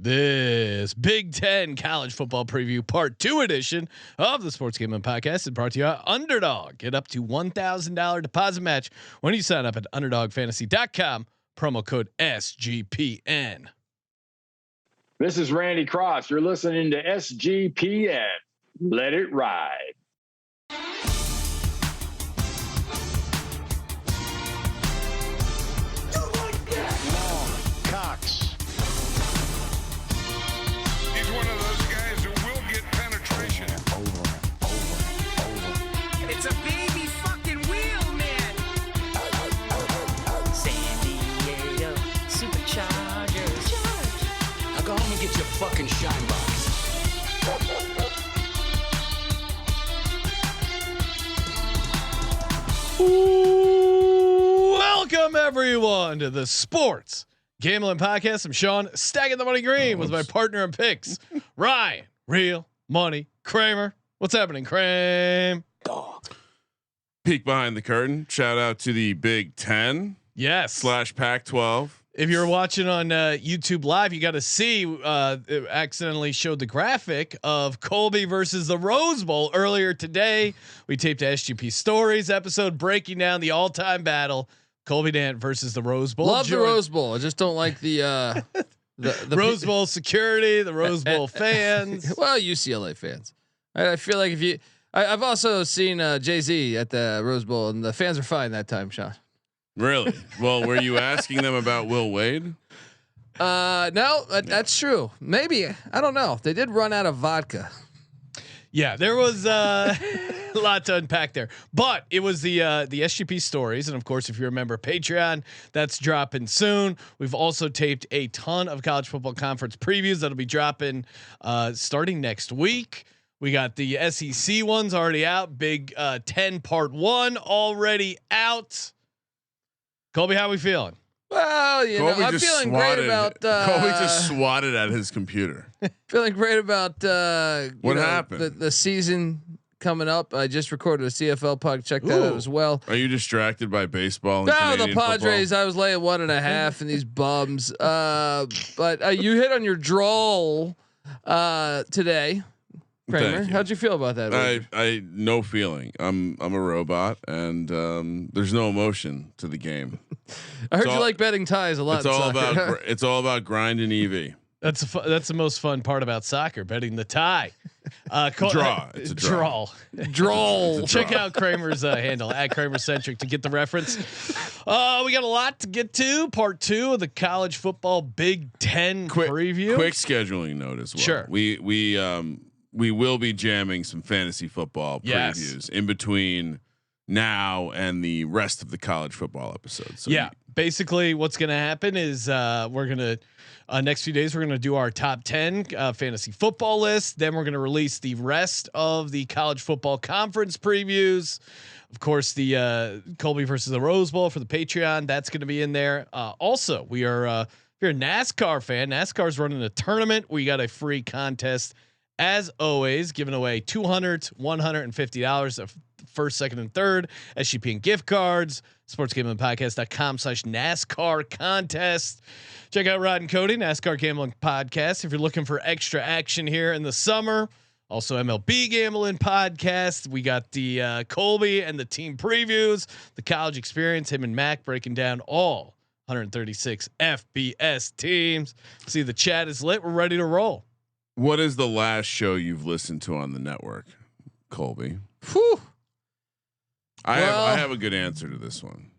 This Big Ten college football preview part 2 edition of the Sports Gambling Podcast is brought to you by Underdog. Get up to $1,000 deposit match when you sign up at UnderdogFantasy.com. Promo code SGPN. This is Randy Cross. You're listening to SGPN. Let it ride. It's a baby fucking wheel, man. San Diego Superchargers. Now go home and get your fucking shine box. Welcome everyone to the Sports Gambling Podcast. I'm Sean, stacking the money green with my partner in picks, Ryan, Real Money Kramer. What's happening, Kramer? Peek behind the curtain. Shout out to the Big Ten. Yes. / Pac-12. If you're watching on YouTube Live, you got to see. It accidentally showed the graphic of Colby versus the Rose Bowl earlier today. We taped a SGP Stories episode breaking down the all-time battle: Colby Dant versus the Rose Bowl. Love the Rose Bowl. I just don't like the Rose Bowl security, the Rose Bowl fans. Well, UCLA fans. I feel like if you, I've also seen Jay-Z at the Rose Bowl, and the fans are fine that time, Sean. Really? Well, were you asking them about Will Wade? No, that's true. Maybe, I don't know. They did run out of vodka. Yeah, there was a lot to unpack there, but it was the SGP Stories, and of course, if you remember Patreon, that's dropping soon. We've also taped a ton of college football conference previews that'll be dropping starting next week. We got the SEC ones already out. Big 10 part 1 already out. Colby, how we feeling? Well, I'm feeling great about. Colby just swatted at his computer. Feeling great about what happened? The season coming up. I just recorded a CFL puck. Check that out as well. Are you distracted by baseball? No, the Padres. Football? I was laying 1.5 and these bums. But you hit on your drawl today. Kramer, how'd you feel about that? I no feeling. I'm a robot, and there's no emotion to the game. I heard you like betting ties a lot. It's all about grind and EV. That's the most fun part about soccer, betting the tie. Draw. It's a draw. Draw. Check out Kramer's handle at Kramercentric to get the reference. We got a lot to get to. Part 2 of the college football Big Ten preview. Quick scheduling note as well. Sure. We will be jamming some fantasy football previews in between now and the rest of the college football episodes. So basically what's going to happen is we're going to next few days we're going to do our top 10 fantasy football list. Then we're going to release the rest of the college football conference previews. Of course, the Colby versus the Rose Bowl for the Patreon, that's going to be in there. Also, we are if you're a NASCAR fan, NASCAR's running a tournament. We got a free contest. As always, giving away $200, $150 of first, second, and third SGPN gift cards. SportsGamblingPodcast.com/NASCAR contest. Check out Rod and Cody NASCAR Gambling Podcast if you're looking for extra action here in the summer. Also MLB Gambling Podcast. We got the Colby and the team previews, the college experience. Him and Mac breaking down all 136 FBS teams. See, the chat is lit. We're ready to roll. What is the last show you've listened to on the network, Colby? Whew. I have a good answer to this one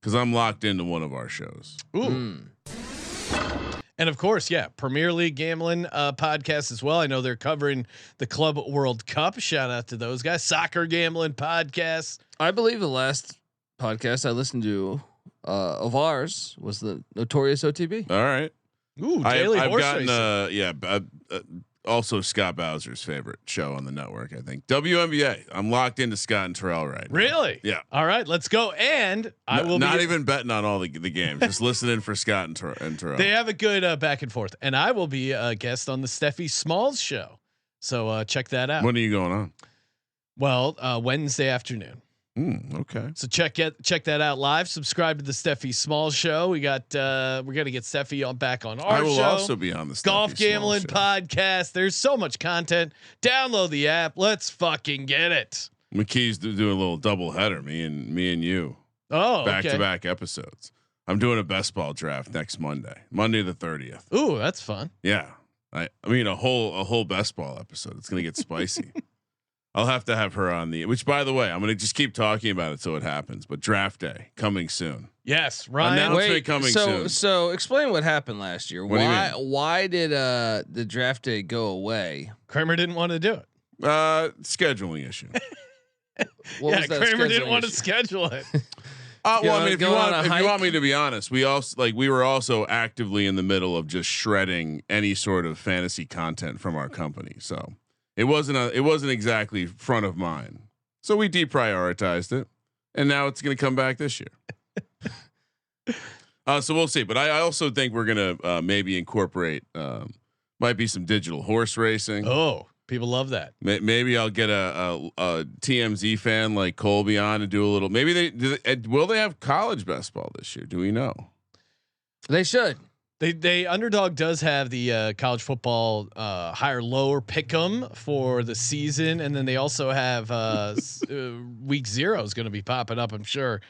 because I'm locked into one of our shows. Ooh. And of course, Premier League Gambling podcast as well. I know they're covering the Club World Cup. Shout out to those guys. Soccer Gambling podcast. I believe the last podcast I listened to of ours was the Notorious OTB. All right. Ooh, daily I've horse gotten also Scott Bowser's favorite show on the network. I think WNBA. I'm locked into Scott and Terrell right now. Really? Yeah. All right, let's go. And I will not even betting on all the games. Just listening for Scott and Terrell. They have a good back and forth. And I will be a guest on the Steffi Smalls show. So check that out. When are you going on? Well, Wednesday afternoon. Okay. So check that out live. Subscribe to the Steffi Small Show. We're gonna get Steffi back on our show. I will also be on the Golf Steffi Gambling Small Show. Podcast. There's so much content. Download the app. Let's fucking get it. McKee's doing a little double header. Me and you. Oh, back to back episodes. I'm doing a best ball draft next Monday the 30th. Ooh, that's fun. Yeah, I mean a whole best ball episode. It's gonna get spicy. I'll have to have her on which by the way, I'm going to just keep talking about it so it happens, but draft day coming soon. Yes. Ryan. Announcement coming soon. So explain what happened last year. What do you mean? Why did the draft day go away? Kramer didn't want to do it. Scheduling issue. What was that Kramer didn't scheduling want to issue? schedule it. Well, I mean, if you hike? want me to be honest, we were also actively in the middle of just shredding any sort of fantasy content from our company. So it wasn't exactly front of mind. So we deprioritized it, and now it's going to come back this year. So we'll see. But I also think we're going to maybe incorporate might be some digital horse racing. Oh, people love that. Maybe I'll get a TMZ fan like Colby on to do a little. Maybe will they have college best ball this year? Do we know? They should. They Underdog does have the college football higher lower pick'em for the season, and then they also have week 0 is going to be popping up, I'm sure,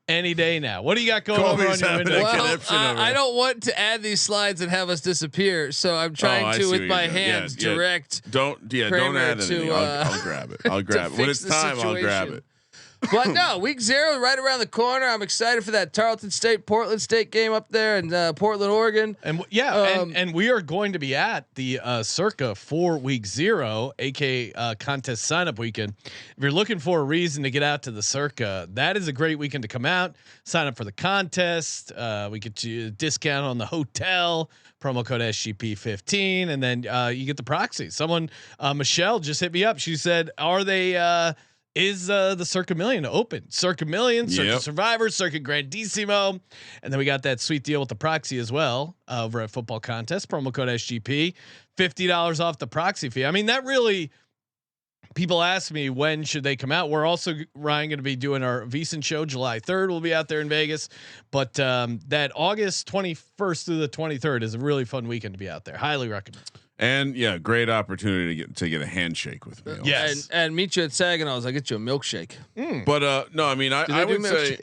any day now. What do you got going over on your window? Well, I don't want to add these slides and have us disappear, so I'm trying to with my hands direct. Don't add anything. I'll grab it. I'll grab it when it's time. I'll grab it. But no, week 0 right around the corner. I'm excited for that Tarleton State, Portland State game up there in Portland, Oregon. And and we are going to be at the Circa for week 0, aka contest sign up weekend. If you're looking for a reason to get out to the Circa, that is a great weekend to come out, sign up for the contest. We get you a discount on the hotel, promo code SGP15, and then you get the proxy. Someone, Michelle just hit me up. She said, "Are they?" Is the Circa Million open? Circa Million, Circa Survivor, Circa Grandissimo, and then we got that sweet deal with the proxy as well over at Football Contest. Promo code SGP, $50 off the proxy fee. I mean, that really. People ask me when should they come out. We're also Ryan going to be doing our VSiN show July 3rd. We'll be out there in Vegas, but that August 21st through the 23rd is a really fun weekend to be out there. Highly recommend. And great opportunity to get a handshake with me. Yes, and meet you at Saginaw's. I'll get you a milkshake. But no, I mean, I would say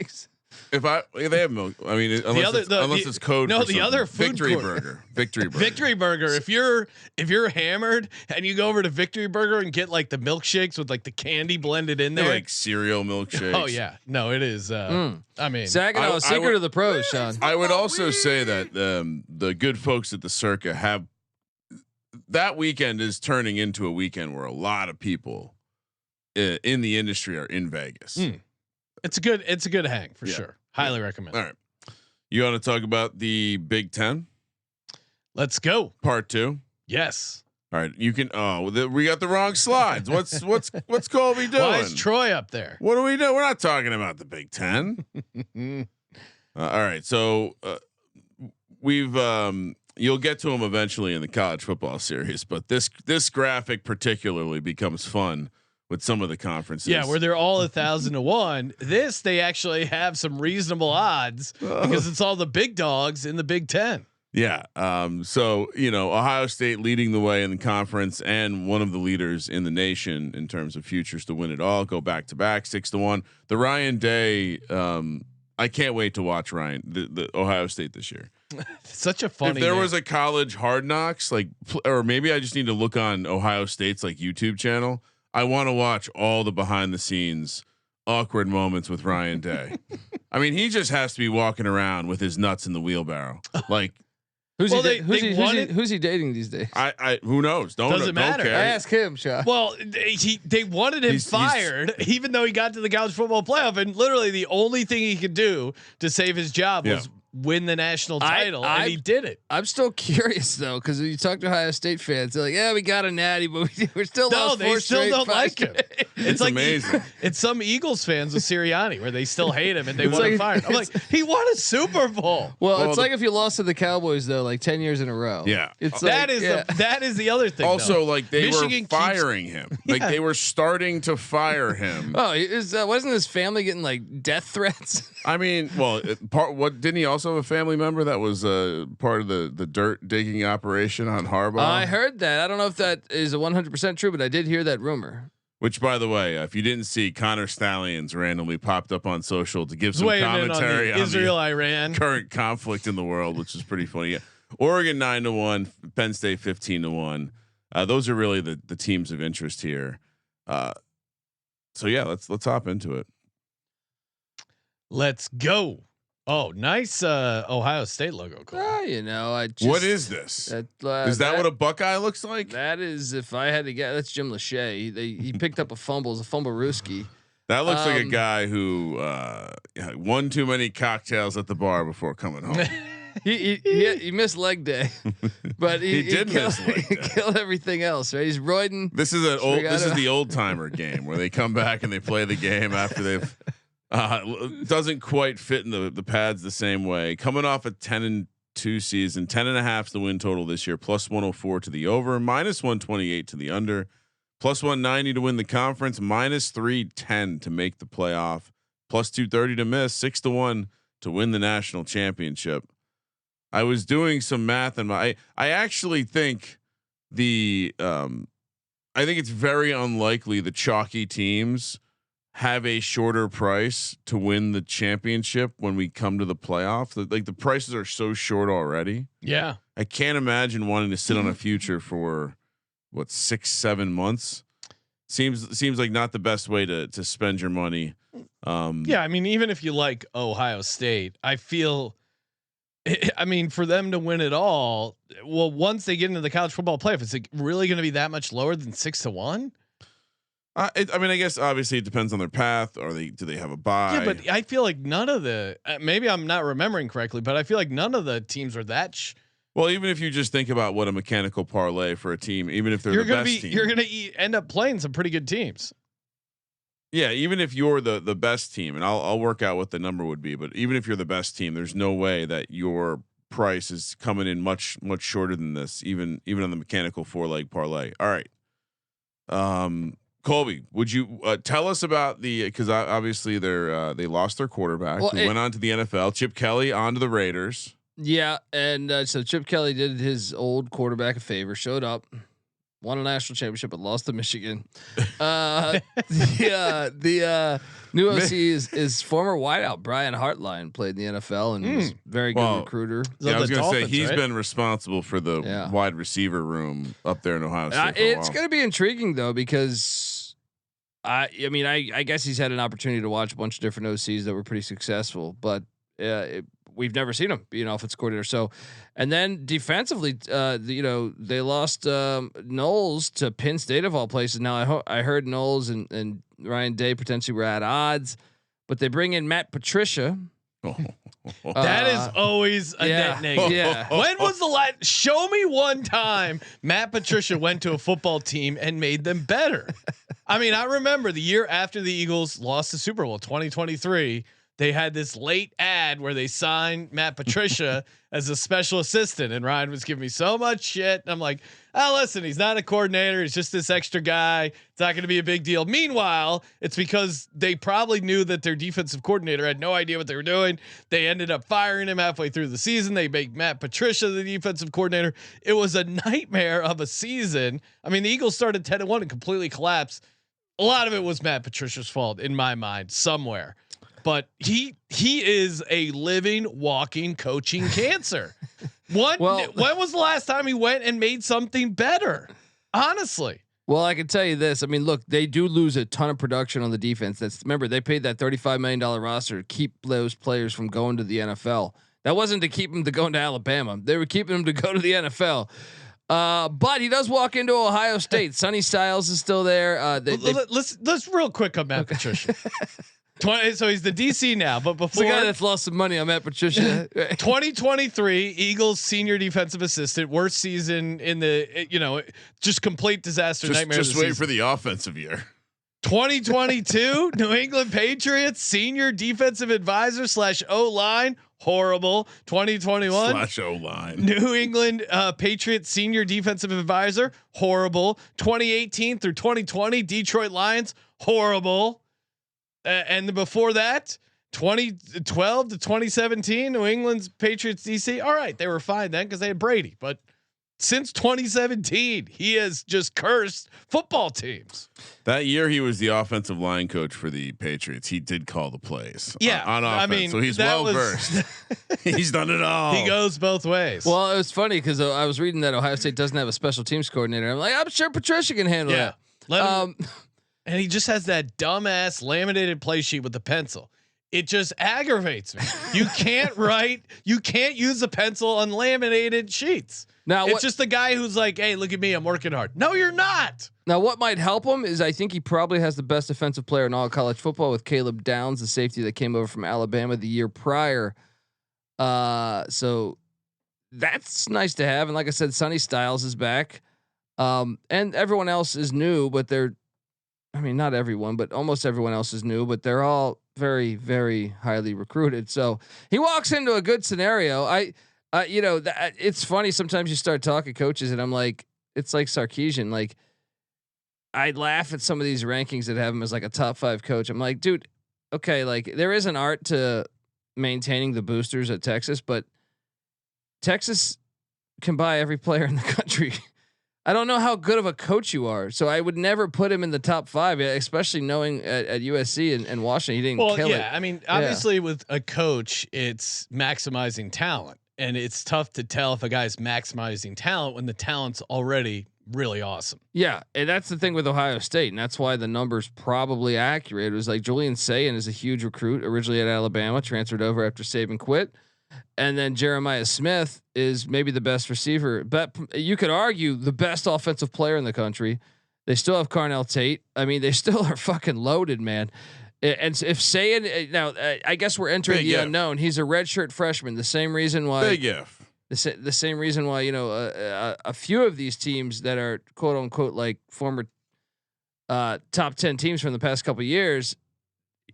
if they have milk. I mean, unless it's code. No, for the other food Victory court. Burger. Victory Burger. Victory Burger. If you're hammered and you go over to Victory Burger and get like the milkshakes with like the candy blended in there, like cereal milkshakes. Oh yeah, no, it is. I mean, Saginaw, secret of the pros, Sean. I would also say that the good folks at the Circa have that weekend is turning into a weekend where a lot of people in the industry are in Vegas. It's a good hang for sure. Highly recommend. All right. You want to talk about the Big Ten? Let's go. Part 2. Yes. All right. You can. We got the wrong slides. What's Colby doing? Why is Troy up there? What do we do? We're not talking about the Big Ten. All right. So we've you'll get to them eventually in the college football series, but this graphic particularly becomes fun with some of the conferences. Yeah, where they're all 1,000 to 1. This they actually have some reasonable odds because it's all the big dogs in the Big Ten. Yeah. So Ohio State leading the way in the conference and one of the leaders in the nation in terms of futures to win it all. Go back to back 6-1. The Ryan Day. I can't wait to watch Ryan the Ohio State this year. Such a funny. If there was a college Hard Knocks, or maybe I just need to look on Ohio State's YouTube channel. I want to watch all the behind the scenes awkward moments with Ryan Day. I mean, he just has to be walking around with his nuts in the wheelbarrow. Who's he dating these days? I who knows? Doesn't matter. Don't care. I ask him, Sean. Well, they wanted him fired, even though he got to the college football playoff, and literally the only thing he could do to save his job win the national title, and he did it. I'm still curious though, because you talk to Ohio State fans, they're like, "Yeah, we got a natty, but we're still no, they still don't like him." It's like amazing. It's some Eagles fans with Sirianni where they still hate him and they want him fired. I'm like, he won a Super Bowl. Well, it's like if you lost to the Cowboys though, like 10 years in a row. Yeah, it's that is the other thing. Also, though. like they Michigan were firing him. Like they were starting to fire him. Oh, wasn't his family getting like death threats? I mean, well, didn't he also have a family member that was part of the dirt digging operation on Harbaugh? I heard that. I don't know if that is 100% true, but I did hear that rumor. Which, by the way, if you didn't see, Connor Stallions randomly popped up on social to give some commentary on Israel-Iran current conflict in the world, which is pretty funny. Yeah. Oregon 9-1, Penn State 15-1. Those are really the teams of interest here. So yeah, let's hop into it. Let's go. Oh, nice Ohio State logo. Cool. What is this? Is that what a Buckeye looks like? That is, if I had to guess, that's Jim Lachey. He picked up a fumble. It's a fumblerooski. That looks like a guy who won too many cocktails at the bar before coming home. he missed leg day, but he did miss leg day. He killed everything else. Right? He's roiding. This is the old timer game where they come back and they play the game after they've. Doesn't quite fit in the pads the same way. Coming off a 10-2 season, 10.5 the win total this year, plus 104 to the over, minus 128 to the under, plus 190 to win the conference, minus 310 to make the playoff, plus 230 to miss, 6-1 to win the national championship. I was doing some math and I actually think I think it's very unlikely the chalky teams have a shorter price to win the championship when we come to the playoff. Like the prices are so short already. Yeah. I can't imagine wanting to sit on a future for 6-7 months. Seems like not the best way to spend your money. Yeah. I mean, even if you like Ohio State, I feel, I mean, for them to win it all, well, once they get into the college football playoff, is it really going to be that much lower than 6-1? I mean, I guess obviously it depends on their path. Do they have a bye? Yeah, but I feel like none of the maybe I'm not remembering correctly, but I feel like none of the teams are that. Well, even if you just think about what a mechanical parlay for a team, even if they're the best team, you're going to end up playing some pretty good teams. Yeah, even if you're the best team, and I'll work out what the number would be, but even if you're the best team, there's no way that your price is coming in much shorter than this, even on the mechanical 4-leg parlay. All right. Colby, would you tell us about because obviously they lost their quarterback who went on to the NFL, Chip Kelly onto the Raiders. Yeah. And so Chip Kelly did his old quarterback a favor, showed up, won a national championship, but lost to Michigan. The new OC is former wideout Brian Hartline, played in the NFL and was a very good recruiter. Yeah, I was going to say he's been responsible for the wide receiver room up there in Ohio State. It's going to be intriguing though, because I mean, I guess he's had an opportunity to watch a bunch of different OCs that were pretty successful, but we've never seen him be an offensive coordinator. So, and then defensively, they lost Knowles to Penn State of all places. Now I heard Knowles and Ryan Day potentially were at odds, but they bring in Matt Patricia. That is always a net negative. Yeah. When was the last? Show me one time Matt Patricia went to a football team and made them better. I mean, I remember the year after the Eagles lost the Super Bowl, 2023. They had this late ad where they signed Matt Patricia as a special assistant, and Ryan was giving me so much shit. And I'm like, listen, he's not a coordinator. He's just this extra guy. It's not going to be a big deal. Meanwhile, it's because they probably knew that their defensive coordinator had no idea what they were doing. They ended up firing him halfway through the season. They make Matt Patricia the defensive coordinator. It was a nightmare of a season. I mean, the Eagles started 10-1 and completely collapsed. A lot of it was Matt Patricia's fault in my mind somewhere. But he is a living, walking coaching cancer. When was the last time he went and made something better? Honestly. Well, I can tell you this. I mean, look, they do lose a ton of production on the defense. Remember, they paid that $35 million roster to keep those players from going to the NFL. That wasn't to keep them to going to Alabama. They were keeping them to go to the NFL. But he does walk into Ohio State. Sonny Styles is still there. Let's real quick on Matt Patricia. So he's the DC now, but It's before the guy that's lost some money. I'm at Patricia. 2023 Eagles senior defensive assistant, worst season in the just complete disaster nightmare. Just wait for the offensive year. 2022 New England Patriots senior defensive advisor / O-line, horrible. 2021 / O-line. New England Patriots senior defensive advisor, horrible. 2018 through 2020 Detroit Lions, horrible. And before that, 2012 to 2017 New England's Patriots DC. All right, they were fine then because they had Brady, but since 2017, he has just cursed football teams. That year, he was the offensive line coach for the Patriots. He did call the plays. Yeah, on offense. I mean, so he's well versed. He's done it all. He goes both ways. Well, it was funny because I was reading that Ohio State doesn't have a special teams coordinator. I'm like, I'm sure Patricia can handle that. Let him, and he just has that dumbass laminated play sheet with the pencil. It just aggravates me. You can't write. You can't use a pencil on laminated sheets. Now it's just the guy who's like, "Hey, look at me, I'm working hard." No, you're not. Now, what might help him is I think he probably has the best defensive player in all college football with Caleb Downs, the safety that came over from Alabama the year prior. So that's nice to have. And like I said, Sonny Styles is back, and everyone else is new, but not everyone, but almost everyone else is new, but they're all very, very highly recruited. So he walks into a good scenario. It's funny. Sometimes you start talking coaches and I'm like, it's like Sarkisian. Like I laugh at some of these rankings that have him as like a top 5 coach. I'm like, dude, okay. Like there is an art to maintaining the boosters at Texas, but Texas can buy every player in the country. I don't know how good of a coach you are. So I would never put him in the top 5, especially knowing at USC and Washington, he didn't kill it. I mean, obviously with a coach, it's maximizing talent. And it's tough to tell if a guy's maximizing talent when the talent's already really awesome. Yeah, and that's the thing with Ohio State, and that's why the number's probably accurate. It was like Julian Sayin is a huge recruit, originally at Alabama, transferred over after Saban quit, and then Jeremiah Smith is maybe the best receiver, but you could argue the best offensive player in the country. They still have Carnell Tate. I mean, they still are fucking loaded, man. And if Sayin now, I guess we're entering the unknown. He's a redshirt freshman. The same reason why. Big if. The same reason why a few of these teams that are quote unquote like former top 10 teams from the past couple of years,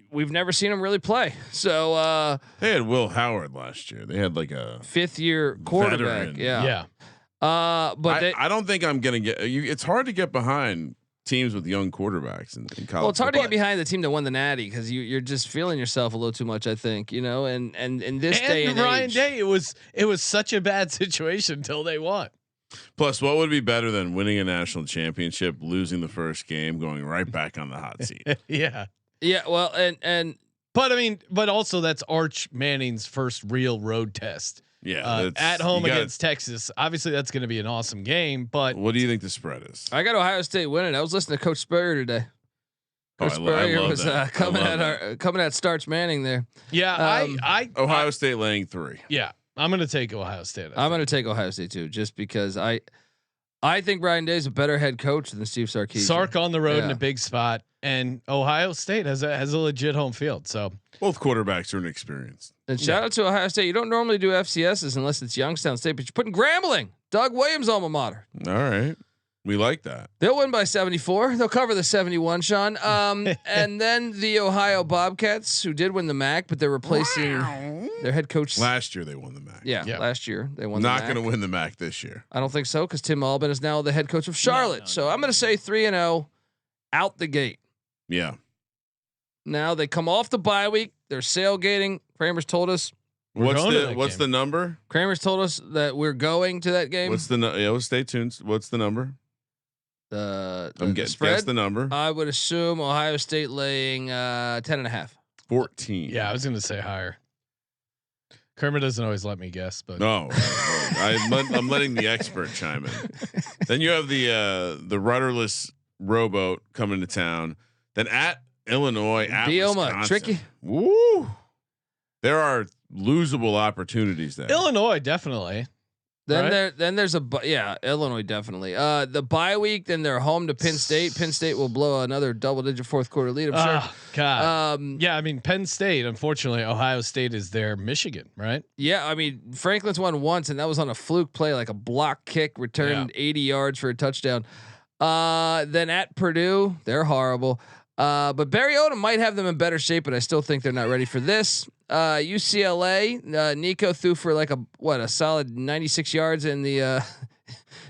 we've never seen them really play. So they had Will Howard last year. They had like a 5th year quarterback. Veteran. Yeah. But I don't think I'm gonna get you. It's hard to get behind teams with young quarterbacks in college. Well, it's hard to get behind the team that won the Natty because you're just feeling yourself a little too much. I think and in this day and Ryan age, Day, it was such a bad situation until they won. Plus, what would be better than winning a national championship, losing the first game, going right back on the hot seat? Yeah. Well, and but also that's Arch Manning's first real road test. Yeah, at home against Texas. Obviously, that's going to be an awesome game. But what do you think the spread is? I got Ohio State winning. I was listening to Coach Spurrier today. Coach Spurrier was coming at Starch Manning there. Yeah, Ohio State laying 3. Yeah, I'm going to take Ohio State. I'm going to take Ohio State too, just because I think Ryan Day is a better head coach than Steve Sarkisian. Sark on the road in a big spot, and Ohio State has a legit home field. So both quarterbacks are inexperienced. And shout out to Ohio State. You don't normally do FCSs unless it's Youngstown State, but you're putting Grambling, Doug Williams' alma mater. All right. We like that. They'll win by 74. They'll cover the 71, Sean. And then the Ohio Bobcats, who did win the MAC, but they're replacing their head coach. Last year they won the MAC. Yeah. Last year they won Not the MAC. going to win the MAC this year. I don't think so because Tim Albin is now the head coach of Charlotte. So I'm going to say 3-0 out the gate. Yeah. Now they come off the bye week. They're sailgating. Kramer's told us. What's the number? Kramer's told us that we're going to that game. What's the well, stay tuned. What's the number? The spread. Guess the number. I would assume Ohio State laying 10.5. 14. Yeah, I was going to say higher. Kramer doesn't always let me guess, but no, I'm letting the expert chime in. Then you have the rudderless rowboat coming to town. Then at Illinois, at Wisconsin. Tricky. Woo! There are losable opportunities there. Illinois definitely. Then there's Illinois definitely. The bye week, then they're home to Penn State. Penn State will blow another double-digit fourth quarter lead. I'm sure. God. Yeah, I mean Penn State. Unfortunately, Ohio State is their Michigan, right? Yeah, I mean Franklin's won once, and that was on a fluke play, like a block kick, returned 80 yards for a touchdown. Then at Purdue, they're horrible. But Barry Odom might have them in better shape, but I still think they're not ready for this. UCLA, Nico threw for like a solid 96 yards in the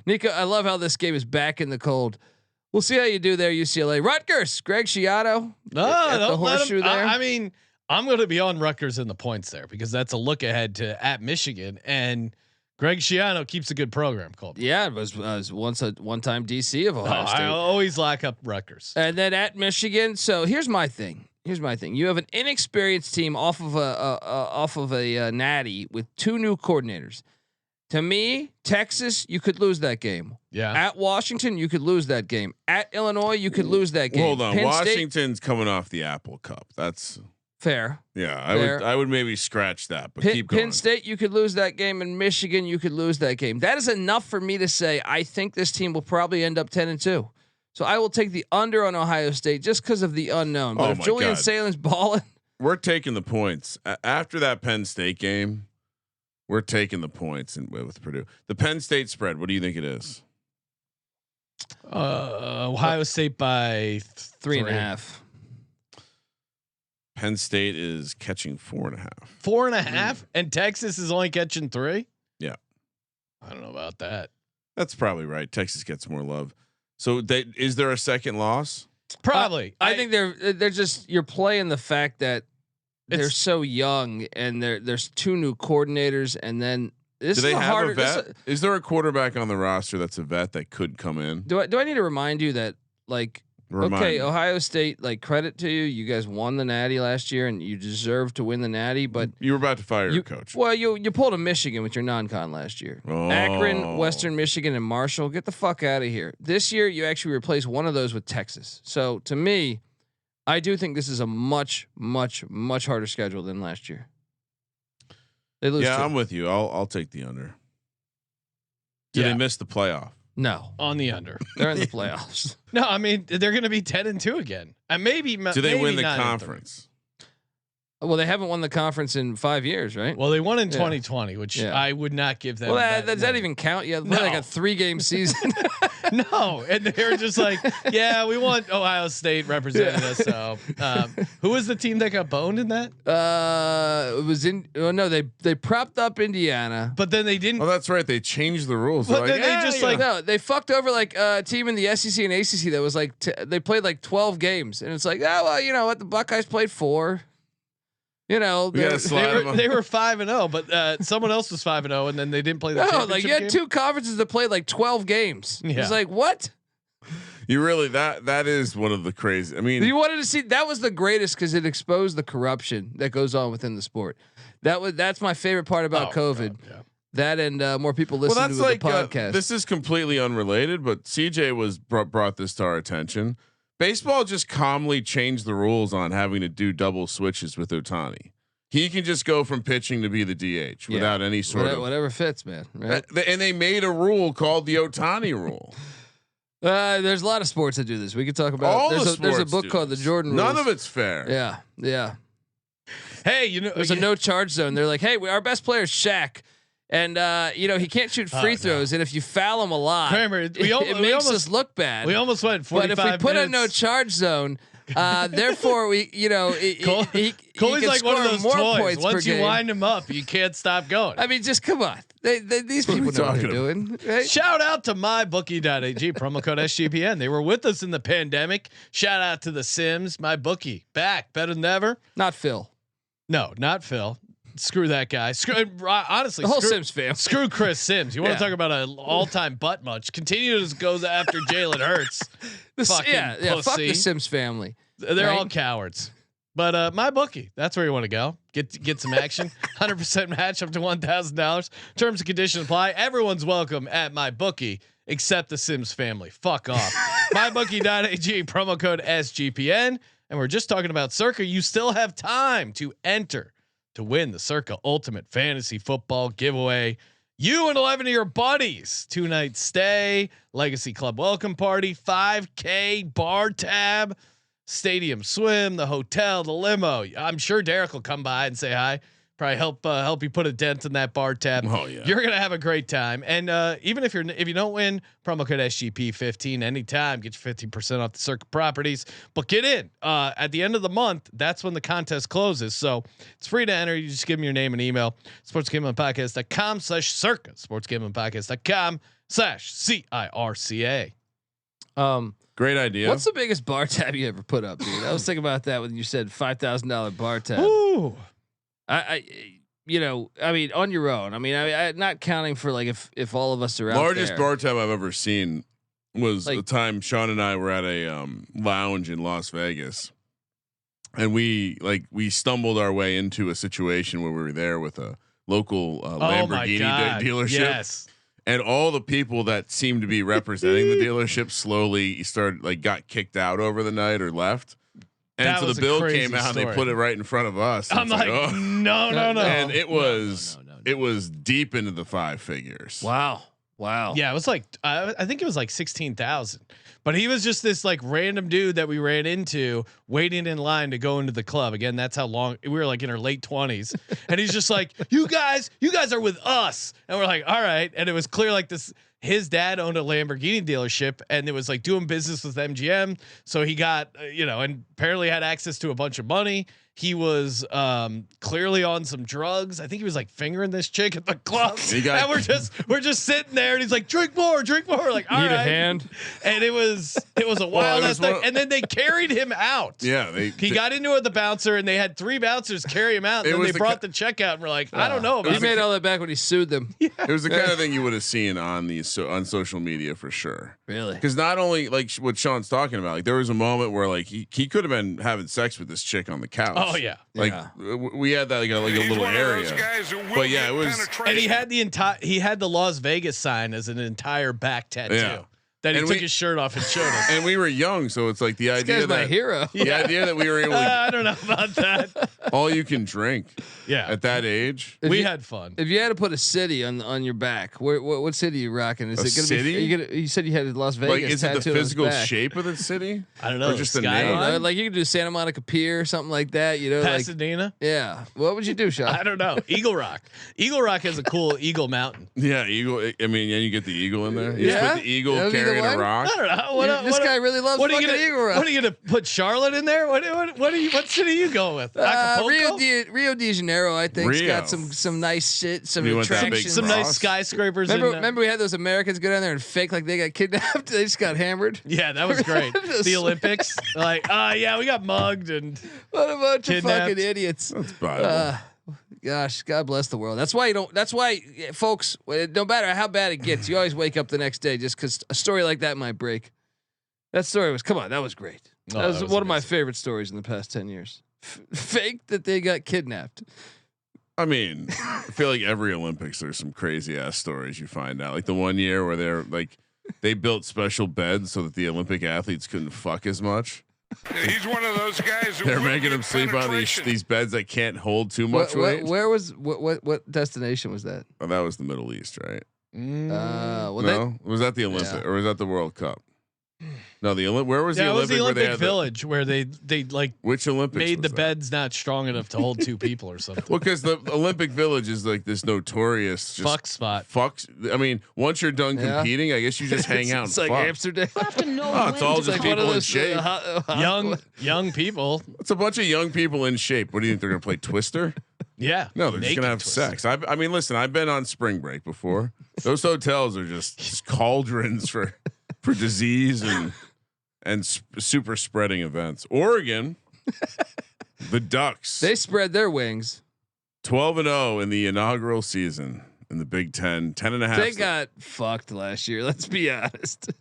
Nico. I love how this game is back in the cold. We'll see how you do there, UCLA. Rutgers, Greg Schiano. No, the horseshoe there. I mean, I'm going to be on Rutgers in the points there because that's a look ahead to at Michigan, and Greg Schiano keeps a good program called. Yeah, it was once a one-time DC of Ohio State. I always lock up Rutgers. And then at Michigan. So here's my thing. You have an inexperienced team off of a natty with two new coordinators. To me, Texas, you could lose that game. Yeah. At Washington, you could lose that game. At Illinois, you could lose that game. Hold on, Penn Washington's coming off the Apple Cup. That's fair. Yeah, Fair. I would maybe scratch that, but keep going. Penn State, you could lose that game, and Michigan, you could lose that game. That is enough for me to say I think this team will probably end up 10-2. So I will take the under on Ohio State just because of the unknown. But if Julian Salem's balling, we're taking the points after that Penn State game. We're taking the points with Purdue. The Penn State spread. What do you think it is? Ohio State by 3.5. Penn State is catching 4.5. 4.5, and Texas is only catching 3. Yeah, I don't know about that. That's probably right. Texas gets more love. So is there a second loss? Probably. I think they're just you're playing the fact that they're so young and there's two new coordinators, and then this do they is have harder, a vet? Is there a quarterback on the roster that's a vet that could come in? Do I need to remind you that Ohio State, like, credit to you. You guys won the Natty last year, and you deserve to win the Natty. But you were about to fire your coach. Well, you pulled a Michigan with your non-con last year. Oh. Akron, Western Michigan, and Marshall. Get the fuck out of here. This year, you actually replaced one of those with Texas. So to me, I do think this is a much, much, much harder schedule than last year. They lose. Yeah, two. I'm with you. I'll take the under. Did they miss the playoff? No, on the under. They're in the playoffs. No, I mean they're going to be 10-2 again, and maybe. Do they win the conference? Well, they haven't won the conference in 5 years, right? Well, they won in 2020, which I would not give them. Well, does that even count? Yeah, like a 3-game season. No, and they're just like, yeah, we want Ohio State representing us. So, who was the team that got boned in that? It was they propped up Indiana, but then they didn't. Oh, that's right. They changed the rules. But then they just they fucked over like a team in the SEC and ACC that was like they played like 12 games, and it's like, oh well, you know what, the Buckeyes played 4. You know, they were 5-0, but someone else was 5-0, and then they didn't play the championship like you had game? 2 conferences that played like 12 games. Yeah. It's like, what? You really that is one of the crazy. I mean, you wanted to see that was the greatest because it exposed the corruption that goes on within the sport. That's my favorite part about COVID. God, yeah. That and more people listen to the podcast. This is completely unrelated, but CJ was brought this to our attention. Baseball just calmly changed the rules on having to do double switches with Ohtani. He can just go from pitching to be the DH without any sort of whatever fits, man. Right? And they made a rule called the Ohtani rule. There's a lot of sports that do this. We could talk about. All there's a book called The Jordan Rules. None of it's fair. Yeah. Hey, you know, there's a no charge zone. They're like, hey, our best player is Shaq. And he can't shoot free throws, and if you foul him a lot, Kramer, it makes us look bad. We almost went 45 But if we put minutes. a no charge zone, therefore he Coley's like one of those toys. Once you game. wind him up, you can't stop going. I mean, just come on. These people know what they're doing. Right? Shout out to mybookie.ag, promo code SGPN. They were with us in the pandemic. Shout out to the Sims, MyBookie, back better than ever. Not Phil. No, not Phil. Screw that guy. Honestly, the whole Sims fam. Screw Chris Sims. You want to talk about an all-time butt munch? Continues goes after Jalen Hurts. Fuck the Sims family. They're all cowards. But MyBookie, that's where you want to go. Get some action. 100% match up to $1,000. Terms and conditions apply. Everyone's welcome at MyBookie except the Sims family. Fuck off. MyBookie.ag, promo code SGPN. And we're just talking about Circa. You still have time to enter to win the Circa Ultimate Fantasy Football giveaway. You and 11 of your buddies, 2-night stay, Legacy Club welcome party, 5K bar tab, stadium swim, the hotel, the limo. I'm sure Derek will come by and say hi. Probably help you put a dent in that bar tab. Oh yeah, You're gonna have a great time. And even if you don't win, promo code SGP15 anytime, get you 15% off the Circa properties. But get in at the end of the month. That's when the contest closes. So it's free to enter. You just give them your name and email. sportsgamblingpodcast.com/circa. sportsgamblingpodcast.com/CIRCA. great idea. What's the biggest bar tab you ever put up, dude? I was thinking about that when you said $5,000 bar tab. Ooh. I mean, on your own. I mean, I not counting for like if all of us are out largest there. bar tab I've ever seen was Like- the time Sean and I were at a lounge in Las Vegas, and we stumbled our way into a situation where we were there with a local Lamborghini dealership. Yes. And all the people that seemed to be representing the dealership slowly got kicked out over the night or left. And That so was the a bill crazy came out and they story. put it right in front of us. I'm It's like, oh. no. And it was No. it was deep into the 5 figures. Wow. Yeah, it was like I think it was like 16,000. But he was just this like random dude that we ran into waiting in line to go into the club. Again, that's how long we were, like in our late 20s. And he's just like, you guys are with us. And we're like, all right. And it was clear like this. His dad owned a Lamborghini dealership, and it was like doing business with MGM. So he got, and apparently had access to a bunch of money. He was clearly on some drugs. I think he was like fingering this chick at the club. And we're just sitting there, and he's like, drink more. We're like, all Need right. a hand? And it was a wild ass thing. And then they carried him out. Yeah, He got into it with the bouncer, and they had 3 bouncers carry him out. And then they brought the check out, and we're like, I don't know. He made all that back when he sued them. It was the kind of thing you would have seen on on social media for sure. Really? Because not only like what Sean's talking about, like there was a moment where like he could have been having sex with this chick on the couch. Oh yeah. Like we had that like a little area. But yeah, it was. And he had the Las Vegas sign as an entire back tattoo. Yeah. That he And took we- his shirt off and showed us. And we were young, so it's like the This idea guy's my that hero. the idea that we were able to I don't know about that. all you can drink Yeah. at that age. We had fun. If you had to put a city on your back, what city are you rocking? Is A it going to city? be? You said you had Las Vegas. Like, is it the tattooed on his physical back. shape of the city? I don't know. Or just the I name? don't know. Skyline? Like you could do Santa Monica Pier or something like that. Like Pasadena. yeah. What would you do, Sean? I don't know. Eagle Rock. Eagle Rock has a cool Eagle Mountain. Yeah, eagle. I mean, yeah, you get the eagle in there. You just Yeah? put the eagle That would be the carrying a one? rock. I don't know. This guy really loves what are you fucking gonna, Eagle Rock. What are you gonna put Charlotte in there? What city are you going with? Acapulco? Rio de Janeiro, I think, has Rio. got some nice shit, some You want that big attractions. Some Ross? nice skyscrapers. Remember we had those Americans go down there and fake like they got kidnapped. They just got hammered. Yeah, that was great. The Olympics. Like, yeah, we got mugged and What a bunch Kidnapped. of fucking idiots. That's Bible. Gosh, God bless the world. That's why you don't. That's why, folks. No matter how bad it gets, you always wake up the next day just because a story like that might break. That story was. Come on, that was great. Oh, That was that was one of my amazing. favorite stories in the past 10 years. Fake that they got kidnapped. I mean, I feel like every Olympics there's some crazy ass stories you find out. Like the one year where they're like they built special beds so that the Olympic athletes couldn't fuck as much. He's one of those guys. Who They're will making get them sleep on penetration. these beds that can't hold too much weight. Where was what destination was that? Oh, that was the Middle East, right? Well, No, was that the Olympic or was that the World Cup? No, the Olympic. Where was yeah, the it was Olympic? the where they Olympic had Village where they like which Olympics made was the that? beds not strong enough to hold 2 people or something. Well, because the Olympic Village is like this notorious just Fuck spot. Fucks. I mean, once you're done Yeah. competing, I guess you just hang out It's and like fuck. Amsterdam. Oh, it's all It's just like one of people in those shape. Young people. It's a bunch of young people in shape. What do you think they're gonna play Twister? Yeah. No, they're just Naked gonna have Twister. sex. I mean, listen, I've been on spring break before. Those hotels are just cauldrons for disease and super spreading events. Oregon, the Ducks, They spread their wings. 12-0 in the inaugural season in the Big Ten. 10.5. They got fucked last year. Let's be honest.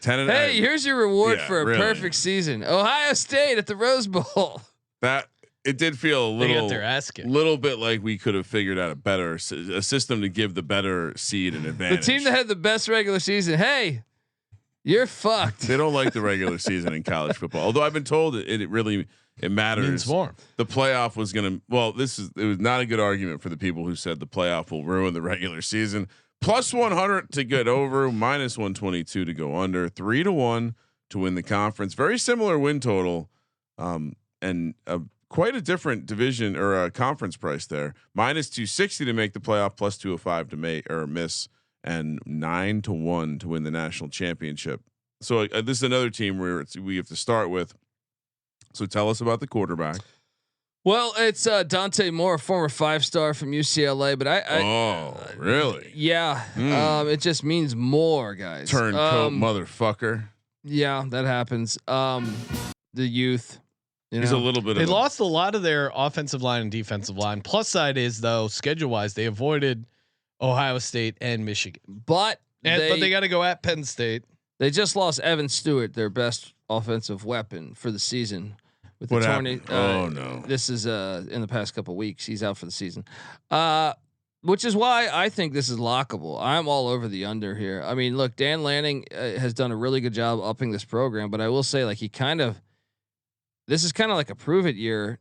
10 and Hey, here's your reward Yeah, for a really. perfect season. Ohio State at the Rose Bowl. that. It did feel a They little, got their ass kicked. little bit like we could have figured out a system to give the better seed an The advantage. team that had the best regular season. Hey, you're fucked. They don't like the regular season in college football. Although I've been told it really it matters. Means more. The playoff was going to. Well, it was not a good argument for the people who said the playoff will ruin the regular season. Plus 100 to get over, minus 122 to go under, 3-1 to win the conference. Very similar win total, and quite a different division or a conference price there. Minus 260 to make the playoff, plus 205 to make or miss, and 9-1 to win the national championship. So this is another team where we have to start with. So tell us about the quarterback. Well, it's Dante Moore, former 5-star from UCLA, but Really? Yeah. It just means more, guys. Turncoat motherfucker. Yeah, that happens. The youth. He's a little bit. They lost a lot of their offensive line and defensive line. Plus side is though, schedule wise, they avoided Ohio State and Michigan, but they got to go at Penn State. They just lost Evan Stewart, their best offensive weapon for the season. With What the happened? Oh no! This is in the past couple of weeks. He's out for the season, which is why I think this is lockable. I'm all over the under here. I mean, look, Dan Lanning has done a really good job upping this program, but I will say, like, this is kind of like a prove it year,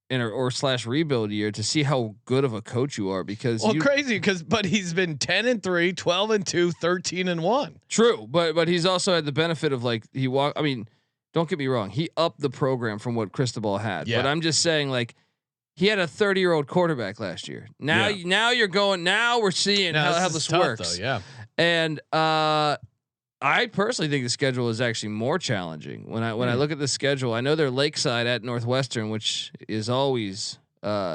or / rebuild year to see how good of a coach you are. Because crazy but he's been 10-3, 12-2, 13-1. True, but he's also had the benefit of I mean. Don't get me wrong. He upped the program from what Cristobal had, but I'm just saying, like, he had a 30-year-old quarterback last year. Now we're seeing how this works. Though, yeah. And I personally think the schedule is actually more challenging. When I look at the schedule, I know they're Lakeside at Northwestern, which is always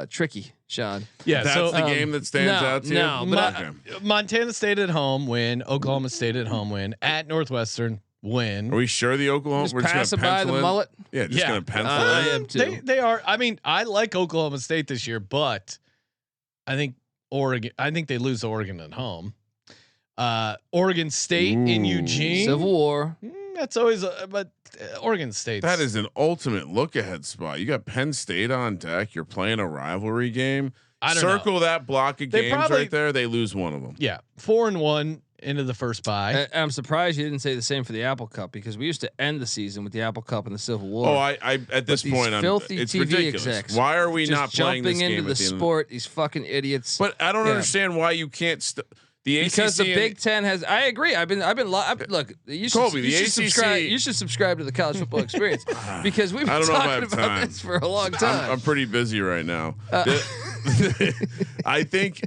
tricky, Sean. Yeah, that's the game that stands out to you. No, but Montana State at home win, Oklahoma State at home win, at Northwestern win. Are we sure the Oklahoma? Just we're just pass gonna it by pencil the in? mullet. Yeah, just gonna pencil I in. am too. They are. I mean, I like Oklahoma State this year, but I think Oregon. I think they lose to Oregon at home. Oregon State in Eugene. Civil War. That's always, but Oregon State. That is an ultimate look ahead spot. You got Penn State on deck. You're playing a rivalry game. I don't Circle know. that block of games right there. They lose one of them. Yeah, 4-1 into the first bye. I'm surprised you didn't say the same for the Apple Cup, because we used to end the season with the Apple Cup and the Civil War. Oh, I at this point, it's TV ridiculous. execs Why are we not playing this jumping game into the sport? These fucking idiots. But I don't understand why you can't. The because ACC the Big Ten has. I agree. I've been look. You should, Colby, you the should ACC subscribe. You should subscribe to the College Football Experience, because we've been talking about this for a long time. I'm pretty busy right now. I think,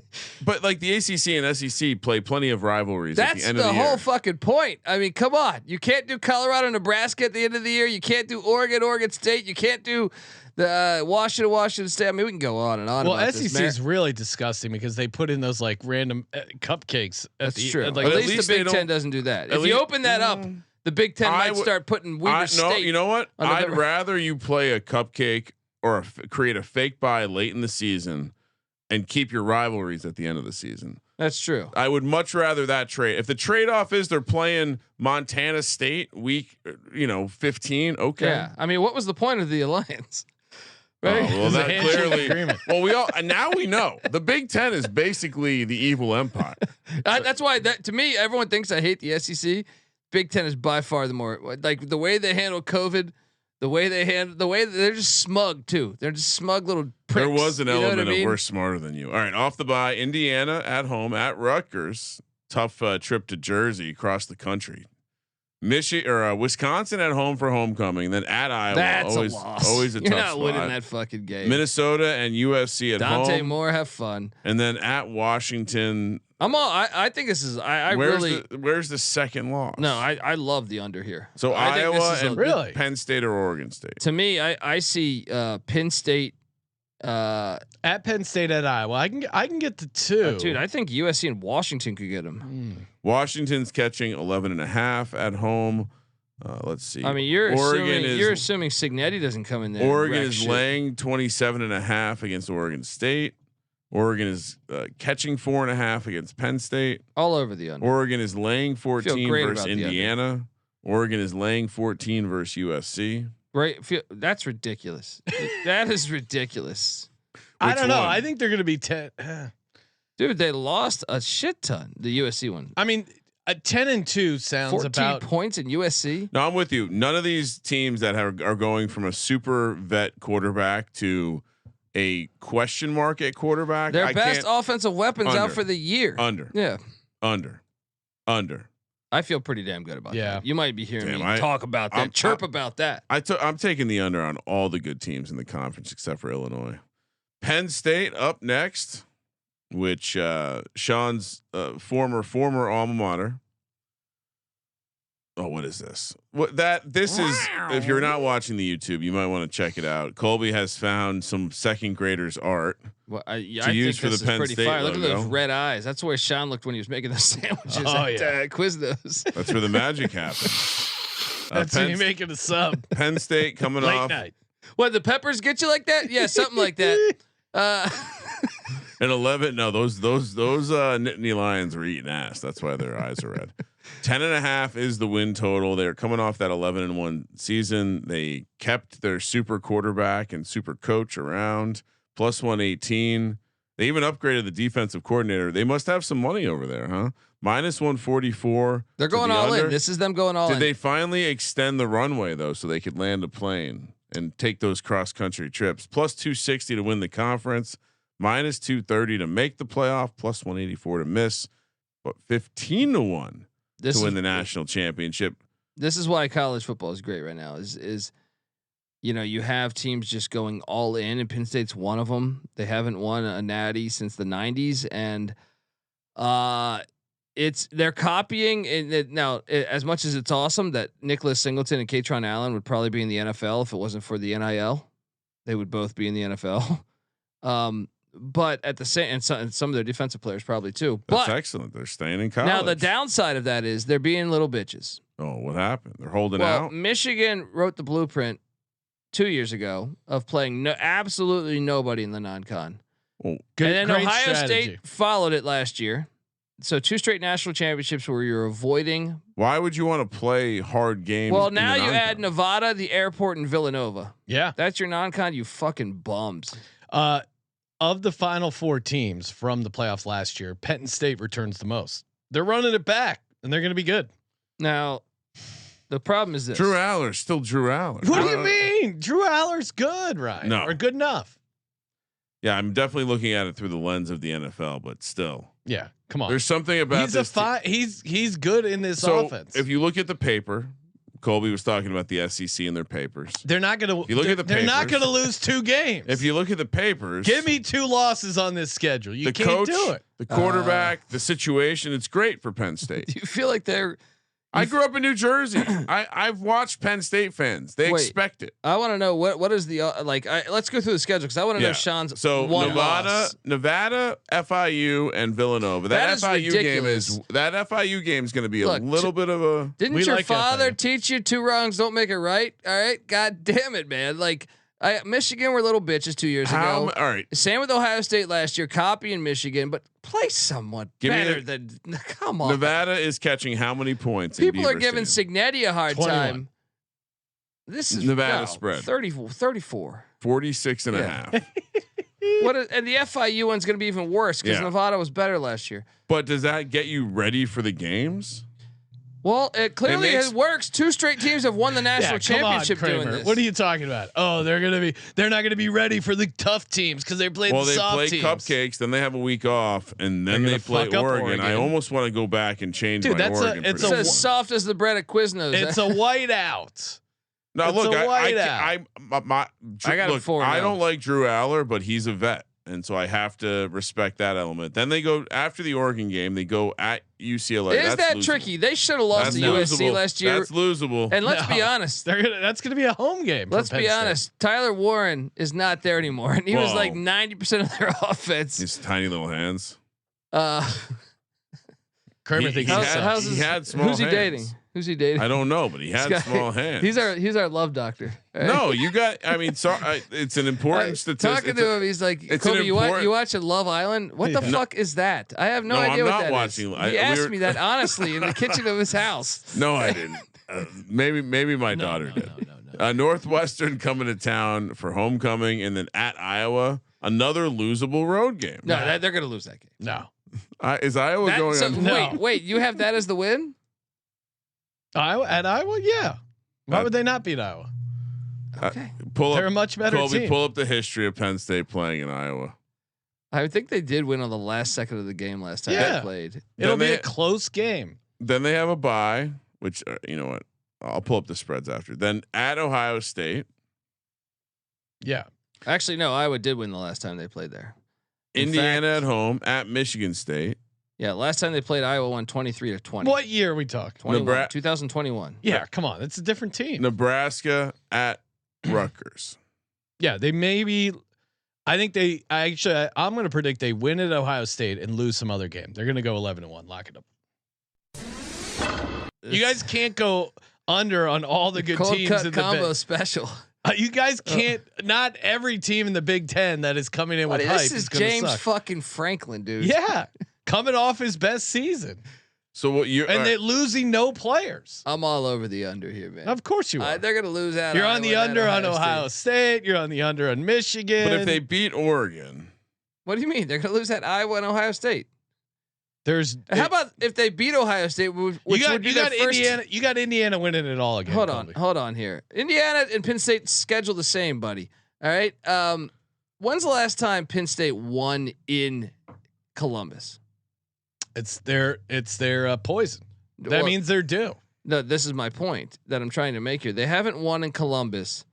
but like the ACC and SEC play plenty of rivalries. That's at the end of the whole year. fucking point. I mean, come on. You can't do Colorado, Nebraska at the end of the year. You can't do Oregon State. You can't do the Washington State. I mean, we can go on and on. Well, about SEC is really disgusting because they put in those like random cupcakes. That's true. Like, at least the Big Ten doesn't do that. If you open that up, the Big Ten might start putting Weber State. No, you know what? I'd the, rather you play a cupcake or create a fake buy late in the season and keep your rivalries at the end of the season. That's true. I would much rather that trade. If the trade off is they're playing Montana State week, 15. Okay. Yeah. I mean, what was the point of the alliance? Right. Oh, well, that clearly. Well, now we know the Big Ten is basically the evil empire. That's why to me, everyone thinks I hate the SEC. Big Ten is by far the more, like, the way they handle COVID, the way they're just smug too. They're just smug little pricks. There was an element of mean? we're smarter than you. All right, off the bye, Indiana at home at Rutgers. Tough trip to Jersey across the country. Wisconsin at home for homecoming. Then at Iowa, that's always a loss. Always a You're tough not spot. winning that fucking game. Minnesota and USC at Dante home. Moore, have fun. And then at Washington. I think this is. Where's the second loss? No, I love the under here. So I think Iowa this is and Penn State or Oregon State. To me, I see Penn State at Penn State at Iowa. I can get the 2. Dude, I think USC and Washington could get them. Washington's catching 11.5 at home. Let's see. I mean, you're assuming Cignetti doesn't come in there. Oregon is laying 27.5 against Oregon State. Oregon is catching 4.5 against Penn State. All over the under. Oregon is laying 14 versus Indiana. Oregon is laying 14 versus USC. Right. That's ridiculous. That is ridiculous. I don't know. I think they're going to be 10. Dude, they lost a shit ton. The USC one. I mean, 10-2 sounds 14 about. points in USC. No, I'm with you. None of these teams that are going from a super vet quarterback to a question mark at quarterback. Their best offensive weapons out for the year. Under. I feel pretty damn good about that. You might be hearing me talk about that, about that. I'm taking the under on all the good teams in the conference except for Illinois. Penn State up next, which Sean's former alma mater. Oh, what is this? This is, if you're not watching the YouTube, you might want to check it out. Colby has found some second graders art I use think for the Penn State logo. Look at those red eyes. That's where Sean looked when he was making those sandwiches at Quiznos. That's where the magic happens. That's when you're making a sub. Penn State coming late off. night. What, the peppers get you like that? Yeah, something like that. And 11. No, those Nittany Lions were eating ass. That's why their eyes are red. 10.5 is the win total. They're coming off that 11-1 season. They kept their super quarterback and super coach around, plus 118. They even upgraded the defensive coordinator. They must have some money over there, huh? Minus 144. They're going all in. This is them going all in. Did they finally extend the runway though, so they could land a plane and take those cross country trips? Plus 260 to win the conference. Minus 230 to make the playoff. Plus 184 to miss. But 15-1 to win the national championship. This is why college football is great right now. Is you have teams just going all in, and Penn State's one of them. They haven't won a natty since the 90s, and they're copying. And now, as much as it's awesome that Nicholas Singleton and Katron Allen would probably be in the NFL if it wasn't for the NIL, they would both be in the NFL. But at the same, and some of their defensive players probably too. That's but excellent. They're staying in college. Now the downside of that is they're being little bitches. Oh, what happened? They're holding out. Michigan wrote the blueprint 2 years ago of playing absolutely nobody in the non-con. Oh, and then Ohio State followed it last year. So 2 straight national championships where you're avoiding. Why would you want to play hard games? Well, now you add Nevada, the airport, and Villanova. Yeah, that's your non-con. You fucking bums. Of the final 4 teams from the playoffs last year, Penn State returns the most. They're running it back, and they're going to be good. Now, the problem is this: Drew Aller's still Drew Aller. What do you mean? Drew Aller's good, right? No, or good enough. Yeah, I'm definitely looking at it through the lens of the NFL, but still. Yeah, come on. There's something about he's good in this offense. If you look at the paper, Colby was talking about the SEC and their papers. They're not going to. You look at the papers, they're not going to lose 2 games. If you look at the papers, give me 2 losses on this schedule. You can't coach, do it. The quarterback, the situation. It's great for Penn State. Do you feel like they're? I grew up in New Jersey. I've watched Penn State fans. They expect it. I want to know what is the let's go through the schedule because I want to know Sean's. So Nevada, FIU, and Villanova. That FIU game is going to be a little bit of a. Didn't your father teach you 2 wrongs don't make it right? All right, God damn it, man! Michigan were little bitches 2 years ago. All right. Same with Ohio State last year, copying Michigan, but play somewhat better than. Come on. Nevada is catching how many points? People are giving Signetti a hard 21. time. This is Nevada spread 34. 46 and a half. And the FIU one's going to be even worse because Nevada was better last year. But does that get you ready for the games? Well, it clearly works. 2 straight teams have won the national championship doing this. What are you talking about? Oh, they're not gonna be ready for the tough teams because they played the soft teams. Well, they play cupcakes, then they have a week off, and then they play Oregon. I almost want to go back and change my Oregon. It's as soft as the bread at Quiznos. It's a whiteout. No, look, I don't like Drew Aller, but he's a vet. And so I have to respect that element. Then they go after the Oregon game. They go at UCLA. Is that tricky? They should have lost to USC last year. That's losable. And let's be honest, that's gonna be a home game. Let's be honest. Tyler Warren is not there anymore, and he was like 90% of their offense. His tiny little hands. Kramer thinks he had small hands. Who's he dating? Who's he dating? I don't know, but he had small hands. He's our love doctor. Right? No, you got. I mean, it's an important statistic. Talking to him, he's like, Kobe, you watch Love Island? What the fuck is that? I have no idea what that is. He asked me that honestly in the kitchen of his house. No, I didn't. Maybe my daughter did. No. Northwestern coming to town for homecoming, and then at Iowa, another losable road game. No, they're going to lose that game. No. Is Iowa going on? No. Wait, you have that as the win? Iowa at Iowa, yeah. Why would they not beat Iowa? Okay. They're a much better team. Pull up the history of Penn State playing in Iowa. I think they did win on the last second of the game last time Yeah. they played. It'll be a close game. Then they have a bye, which you know what? I'll pull up the spreads after. Then at Ohio State. Yeah. Actually, no, Iowa did win the last time they played there. Indiana at home, at Michigan State. Yeah, last time they played, Iowa won 23-20. What year are we talking? 2021. Yeah, come on. It's a different team. Nebraska at Rutgers. Yeah, they maybe. I'm going to predict they win at Ohio State and lose some other game. They're going to go 11-1. Lock it up. You guys can't go under on all the good Cold teams cut in the combo Big. special. You guys can't. Not every team in the Big Ten that is coming in with hype. This is gonna James suck. fucking Franklin, dude. Yeah, coming off his best season, So what you and they're losing no players. I'm all over the under here, man. Of course you are. They're gonna lose out. You're on the under on Ohio State. You're on the under on Michigan. But if they beat Oregon, What do you mean? They're gonna lose at Iowa and Ohio State. how about if they beat Ohio State? Which would be you their got first. Indiana. You got Indiana winning it all again. Hold on here. Indiana and Penn State schedule the same, buddy. All right. When's the last time Penn State won in Columbus? It's their poison. That means they're due. No, this is my point that I'm trying to make here. They haven't won in Columbus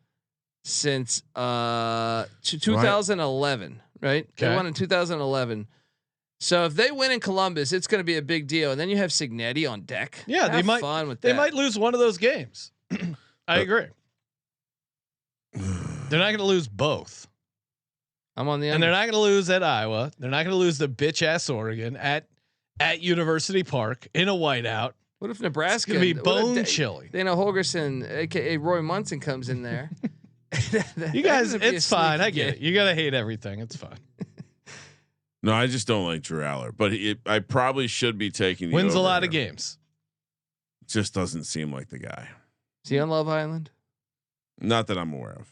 since 2011, right? They Okay. won in 2011. So if they win in Columbus, it's going to be a big deal. And then you have Signetti on deck. Yeah, Have they might. fun with They that. might lose one of those games. I agree. They're not going to lose both, I'm on the and under. they're not going to lose at Iowa. They're not going to lose the bitch ass Oregon at University Park in a whiteout. What if Nebraska? It's going to be what if bone chilly. Dana Holgerson, aka Roy Munson, comes in there. You guys, That could be a it's fine. sneaky I get it. game. You got to hate everything. It's fine. no, I just don't like Drew Aller. But I probably should be taking. The Wins a over lot of here. games. Just doesn't seem like the guy. Is he on Love Island? Not that I'm aware of.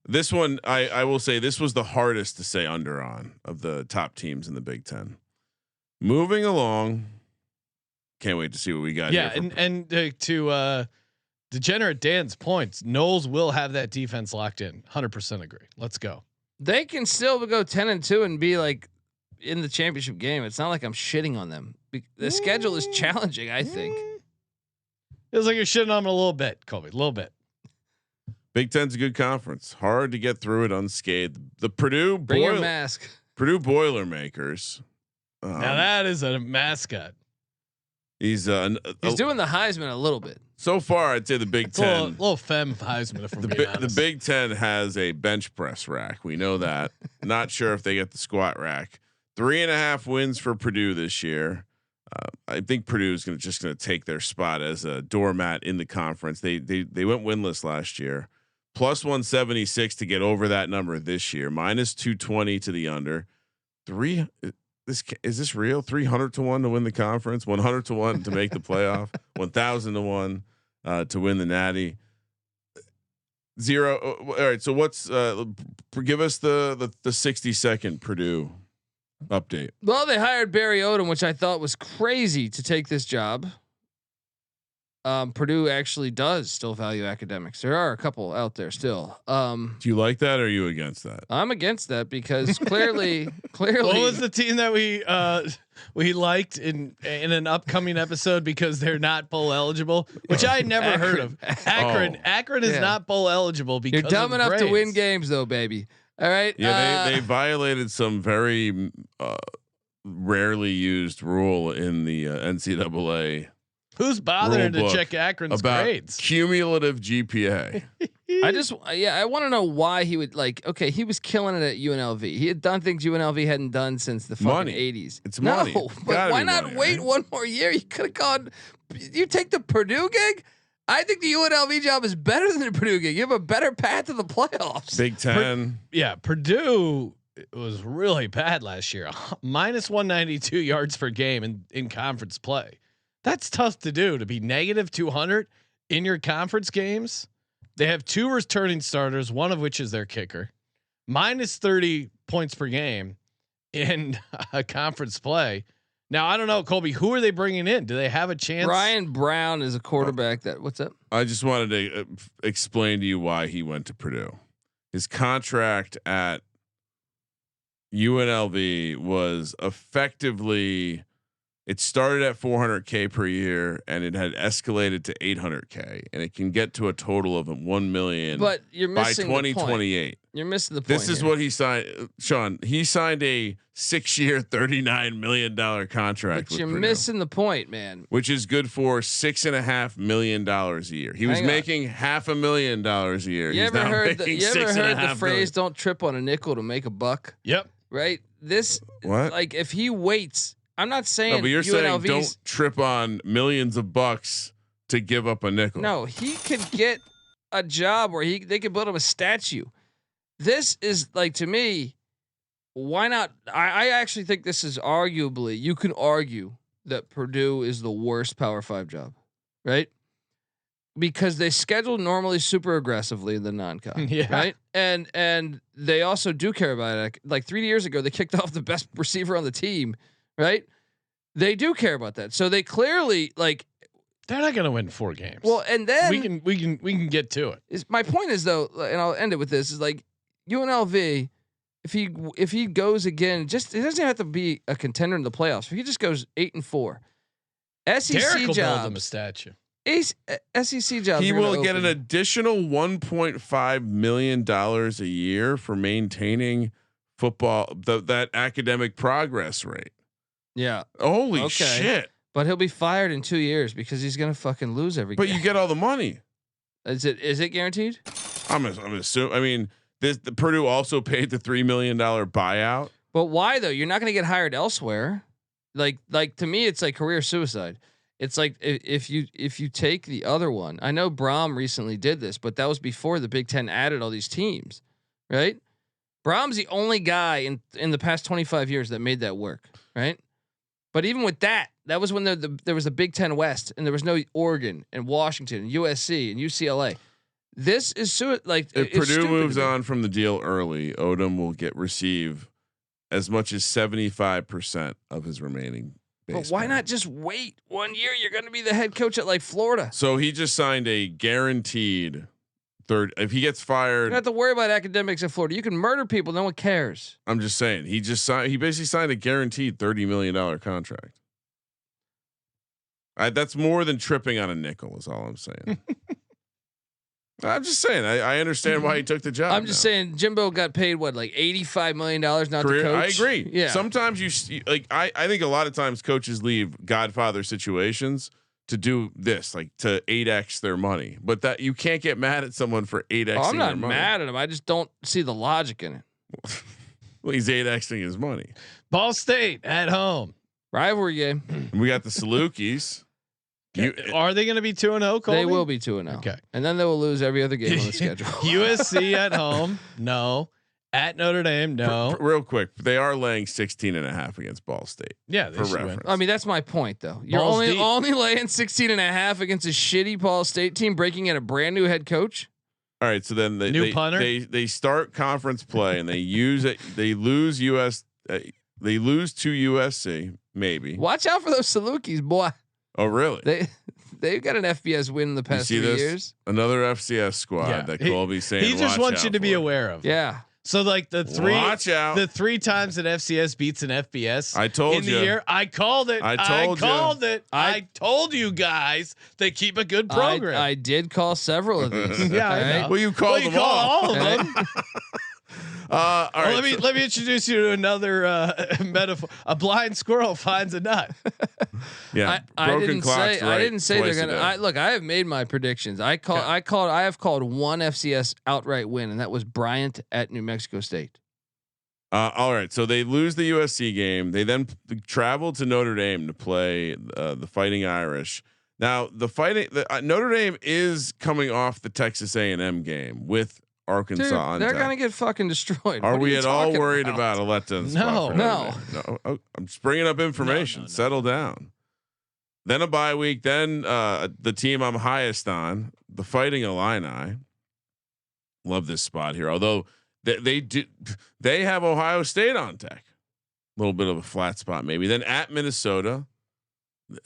This one, I will say, this was the hardest to say under on of the top teams in the Big Ten. Moving along, can't wait to see what we got. Yeah, here and to Degenerate Dan's points, Knowles will have that defense locked in. 100% agree. Let's go. They can still go 10-2 and be like in the championship game. It's not like I'm shitting on them. The schedule is challenging, I think. Feels like you're shitting on them a little bit, Kobe. A little bit. Big Ten's a good conference. Hard to get through it unscathed. The Purdue Bring your mask. Purdue Boilermakers. Now that is a mascot. He's doing the Heisman a little bit. so far. I'd say the Big It's a Ten. little femme Heisman, if I'm being The honest. Big Ten has a bench press rack. We know that. Not sure if they get the squat rack. 3.5 wins for Purdue this year. I think Purdue is just going to take their spot as a doormat in the conference. They went winless last year. Plus 176 to get over that number this year. Minus 220 to the under. Is this real? 300 to 1 to win the conference. 100 to 1 to make the playoff. 1,000 to 1 to win the Natty. Zero. All right. So what's give us the 60-second Purdue update. Well, they hired Barry Odom, which I thought was crazy to take this job. Purdue actually does still value academics. There are a couple out there still. Do you like that or are you against that? I'm against that because clearly, What was the team that we liked in an upcoming episode because they're not bowl eligible, which I never heard of. Akron. Oh. Akron is Yeah. not bowl eligible because You're dumb of enough to win grades. games, though, baby. All right. Yeah, they violated some very rarely used rule in the NCAA Who's bothering rule to book check Akron's about grades? cumulative GPA. I want to know why he would okay. He was killing it at UNLV. He had done things UNLV hadn't done since the fucking Money. 80s. It's money. No, but Gotta why be not money, wait right? one more year? You could have gone. You take the Purdue gig. I think the UNLV job is better than the Purdue gig. You have a better path to the playoffs. Big Ten. Yeah, Purdue was really bad last year. Minus 192 yards per game in conference play. That's tough to do, to be negative 200 in your conference games. They have 2 returning starters, one of which is their kicker. Minus 30 points per game. in conference play. Now I don't know, Colby. Who are they bringing in? Do they have a chance? Ryan Brown is a quarterback. What's up? I just wanted to explain to you why he went to Purdue. His contract at UNLV was effectively, it started at $400K per year and it had escalated to $800K, and it can get to a total of $1 million. But you're by missing 2028. You're missing the point. This is here. what he signed, Sean. He signed a 6-year, $39 million contract. But you're with Purdue, missing the point, man. which is good for $6.5 million a year. He was Hang on. making $500,000 a year. You He's ever now heard making you ever heard the $6.5 phrase million. "Don't trip on a nickel to make a buck"? Yep. Right. This What? like if he waits. I'm not saying. No, but you're saying UNLV's don't trip on millions of bucks to give up a nickel. No, he could get a job where they could build him a statue. This is like, to me, why not? I actually think this is arguably, you can argue that Purdue is the worst Power 5 job, right? Because they schedule normally super aggressively in the non-con, Yeah. right? And they also do care about it. Like 3 years ago, they kicked off the best receiver on the team, right? They do care about that. So they clearly like. They're not going to win 4 games. Well, and then we can get to it. my point is though, and I'll end it with this: is like UNLV, if he goes again, just it doesn't even have to be a contender in the playoffs. If he just goes 8-4, Derek SEC will build him a jobs, statue. SEC jobs. He are gonna will get open. an additional $1.5 million a year for maintaining football, that academic progress rate. Yeah, Holy Okay. shit. but he'll be fired in 2 years because he's gonna fucking lose every But game. you get all the money. Is it guaranteed? I'm assuming. I mean, the Purdue also paid the $3 million buyout. But why though? You're not gonna get hired elsewhere. Like to me, it's like career suicide. It's like if you take the other one. I know Braum recently did this, but that was before the Big Ten added all these teams, right? Braum's the only guy in the past 25 years that made that work, right? But even with that was when there was a Big Ten West and there was no Oregon and Washington and USC and UCLA. This is like If it's Purdue stupid moves to me. on from the deal early, Odom will receive as much as 75% of his remaining base. But why pay. not just wait 1 year? You're going to be the head coach at like Florida. So he just signed a guaranteed third. If he gets You fired, don't have to worry about academics at Florida. You can murder people. No one cares. I'm just saying he basically signed a guaranteed $30 million contract. That's more than tripping on a nickel is all I'm saying. I'm just saying. I understand why he took the job. I'm just now. saying Jimbo got paid what, like $85 million not Career, to coach. I agree. Yeah. Sometimes I think a lot of times coaches leave Godfather situations to do this, like to 8x their money. But that you can't get mad at someone for 8x. I'm not their money. mad at him. I just don't see the logic in it. Well, he's 8xing his money. Ball State at home. Rivalry game. And we got the Salukis. Are they going to be 2-0? They will be 2-0. Okay. And then they will lose every other game on the schedule. USC at home. No. At Notre Dame. No. Real quick, they are laying 16.5 against Ball State. Yeah. They For should win. reference. I mean, that's my point though. You're Balls deep. only laying 16.5 against a shitty Ball State team breaking in a brand new head coach. All right, so then New punter? they start conference play and they use it. They lose they lose to USC maybe. Watch out for those Salukis, boy. Oh really? They've got an FBS win in the past 3 years. Another FCS squad Yeah. that Colby's saying. He just watch wants you out to be for. aware of. Yeah. So like the Watch out. 3 times that FCS beats an FBS I told in the you. year, I called it. I told you. called it. I- I told you guys they keep a good program. I did call several of these. Yeah, I Alright? know. Well, you called you them call all. all of them. All right, Well, let me introduce you to another metaphor. A blind squirrel finds a nut. yeah. I broken didn't clocks say right I didn't say they're twice a gonna. day. Look, I have made my predictions. I have called one FCS outright win, and that was Bryant at New Mexico State. All right, so they lose the USC game. They then travel to Notre Dame to play the Fighting Irish. Now, Notre Dame is coming off the Texas A&M game with Arkansas. Dude, on they're deck. gonna get fucking destroyed. Are What we you at all talking worried about a letdown? spot for No. Notre Dame? No. Oh, I'm just bringing up information. No. Settle down. Then a bye week. Then the team I'm highest on, the Fighting Illini. Love this spot here. Although they have Ohio State on deck. little bit of a flat spot maybe. Then at Minnesota.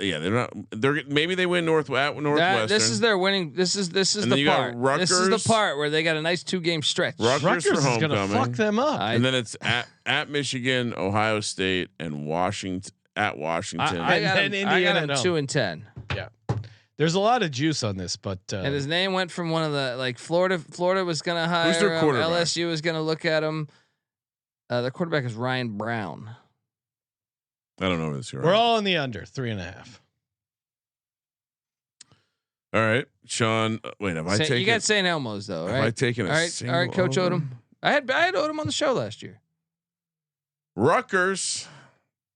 Yeah, they're not. They're maybe they win Northwestern. This is their winning. This is And then the you got part. Rutgers. This is the part where they got a nice 2-game stretch. Rutgers for is going to homecoming. fuck them up. And then it's at Michigan, Ohio State, and Washington at Washington. I got And him, then I got Indiana him at 2-10. Yeah, there's a lot of juice on this, but And his name went from one of the like Florida was going to hire Who's their him. quarterback? LSU was going to look at him. Their quarterback is Ryan Brown. I don't know this year. we're all in the under 3.5. All right, Sean. Wait, have I taken? You got St. Elmo's though, Have I right? taken a All right, single Coach over? Odom. I had Odom on the show last year. Rutgers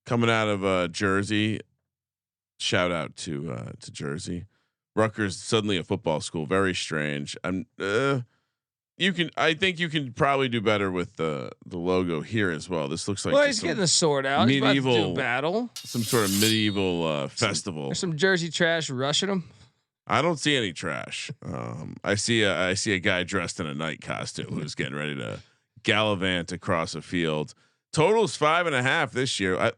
coming out of Jersey. Shout out to Jersey. Rutgers suddenly a football school. Very strange. I think you can probably do better with the logo here as well. This looks like Well, he's getting the sword out. He's about to do battle. some sort of medieval festival. There's some Jersey trash rushing him. I don't see any trash. I see a guy dressed in a night costume who's getting ready to gallivant across a field. Total's 5.5 this year.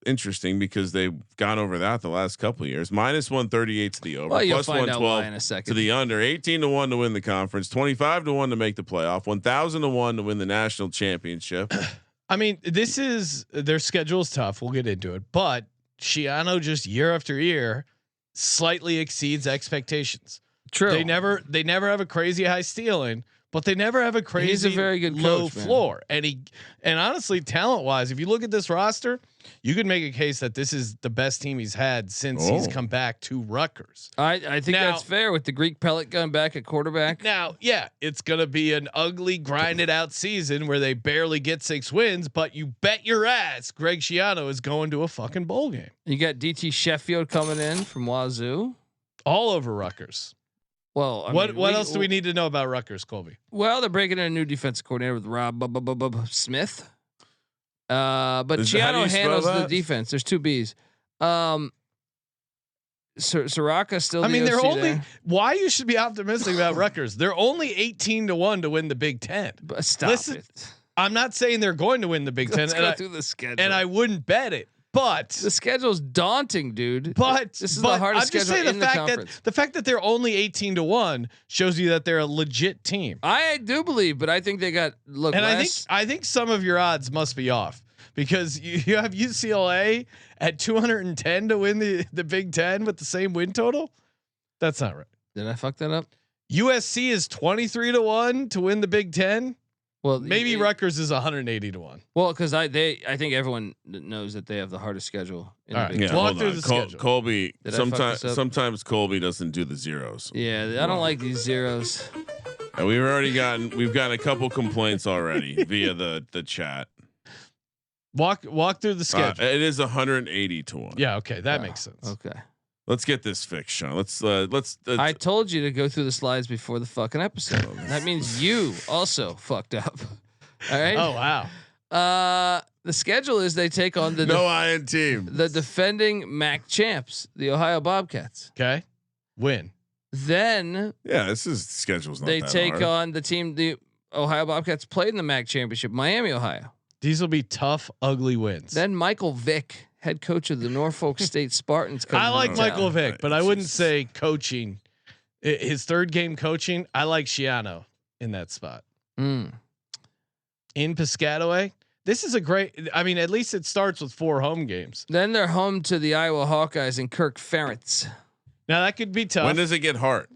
Interesting because they've gone over that the last couple of years. -138 to the over, Well, you'll plus find out why in 112 a second. to the under, 18-1 to win the conference, 25-1 to make the playoff, 1,000-1 to win the national championship. I mean, this is their schedule's tough. We'll get into it, but Schiano just year after year slightly exceeds expectations. True. They never have a crazy high ceiling, but they never have a crazy He's a very good low coach, man. floor. And honestly, talent wise, if you look at this roster, you could make a case that this is the best team he's had since he's come back to Rutgers. I think Now- that's fair with the Greek pellet gun back at quarterback. Now, yeah, it's gonna be an ugly, grinded out season where they barely get 6 wins, but you bet your ass Greg Schiano is going to a fucking bowl game. You got DT Sheffield coming in from Wazoo. All over Rutgers. Well, What else do we need to know about Rutgers, Colby? Well, they're breaking in a new defensive coordinator with Rob Smith. But How do Schiano you spell handles the that? defense. There's 2 B's. Soraka still. I mean, they're OC only there. why you should be optimistic about Rutgers. They're only 18-1 to win the Big Ten. But stop Listen, it. I'm not saying they're going to win the Big Ten, Let's go through the schedule. and I wouldn't bet it. But the schedule's daunting, dude. But this is but the hardest I'm just schedule saying in the conference. the fact that they're only 18-1 shows you that they're a legit team. I do believe, but I think they got look. And last, I think some of your odds must be off because you have UCLA at 210 to win the Big Ten with the same win total. That's not right. Did I fuck that up? USC is 23-1 to win the Big Ten. Well, Maybe Rutgers is 180-1. Well, because I think everyone knows that they have the hardest schedule. In All the right. Big Yeah, Ten. Walk hold through on. the schedule. Colby. Did I fuck Sometimes this up? sometimes Colby doesn't do the zeros. Yeah, I don't like these zeros. And we've gotten a couple complaints already via the chat. Walk through the schedule. It is 180-1. Yeah, okay, that makes sense. Okay. Let's get this fixed, Sean. Let's I told you to go through the slides before the fucking episode. That means you also fucked up. All right. Oh wow. The schedule is they take on the no iron team. the defending MAC champs, the Ohio Bobcats. Okay. Win. Then Yeah, this is schedule's not they that take hard. on the team the Ohio Bobcats played in the MAC championship, Miami, Ohio. These will be tough, ugly wins. Then Michael Vick, head coach of the Norfolk State Spartans. comes I like into town. Michael Vick, but I wouldn't Jesus. say coaching. His third game coaching, I like Schiano in that spot. Mm. In Piscataway, this is a great. I mean, at least it starts with 4 home games. Then they're home to the Iowa Hawkeyes and Kirk Ferentz. Now that could be tough. When does it get hard?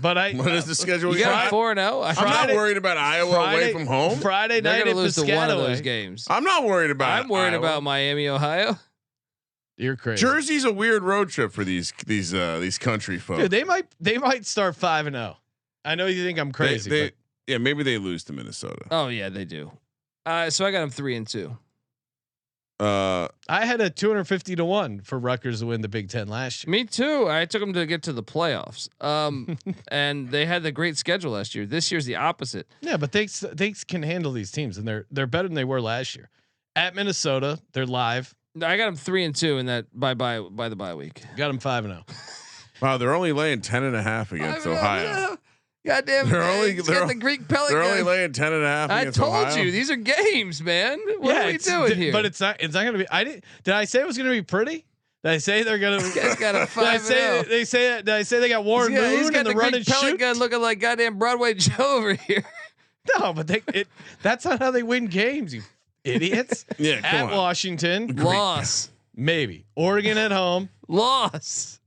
but I When does the schedule You get got hard? 4-0. I'm not Friday- worried about Iowa away from home. Friday They're night gonna in lose to one of those Piscataway. games. I'm not worried about. I'm worried Iowa. about Miami, Ohio. You're crazy. Jersey's a weird road trip for these country folk. Dude, they might start 5-0. I know you think I'm crazy. Yeah, maybe they lose to Minnesota. Oh yeah, they do. So I got them 3-2. but I had a 250-1 for Rutgers to win the Big Ten last year. Me too. I took them to get to the playoffs. And they had the great schedule last year. This year's the opposite. Yeah, but they can handle these teams, and they're better than they were last year. At Minnesota, they're live. I got them 3-2 in that by the bye week. Got them 5-0. Wow, they're only laying 10.5 against Ohio. Goddamn, he's got the Greek pellet They're gun. only laying 10.5. I against told Ohio. you these are games, man. What are we doing here? But it's not going to be. Did I say it was going to be pretty? Did I say they're going to? This guy's got a 5-0. Did I say they got Warren He's Moon got and the the run Greek and pellet shoot? gun looking like goddamn Broadway Joe over here. No, but that's not how they win games, you idiots. Yeah, come At on. Washington, Loss. maybe. Oregon at home. Loss.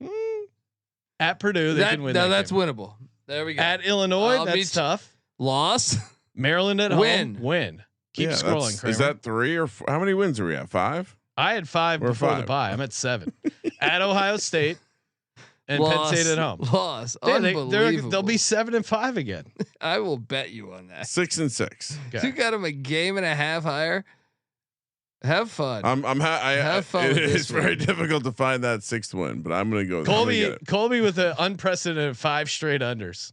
At Purdue, they can win. No, that that's game. winnable. There we go. At Illinois, I'll that's beat you. tough. Loss. Maryland at Win. home, win. Keep Yeah, scrolling, Kramer. is that 3 or 4? How many wins are we at? 5? I had 5 We're before the 5. bye. I'm at 7. At Ohio State and Loss. Penn State at home. Loss. Yeah, Unbelievable. they'll be 7-5 again. I will bet you on that. 6 and 6. Okay. You got them a game and a half higher. Have fun. Have fun with this It's very one. difficult to find that 6th win, but I'm going to go. I'm gonna get it. Colby with an unprecedented 5 straight unders.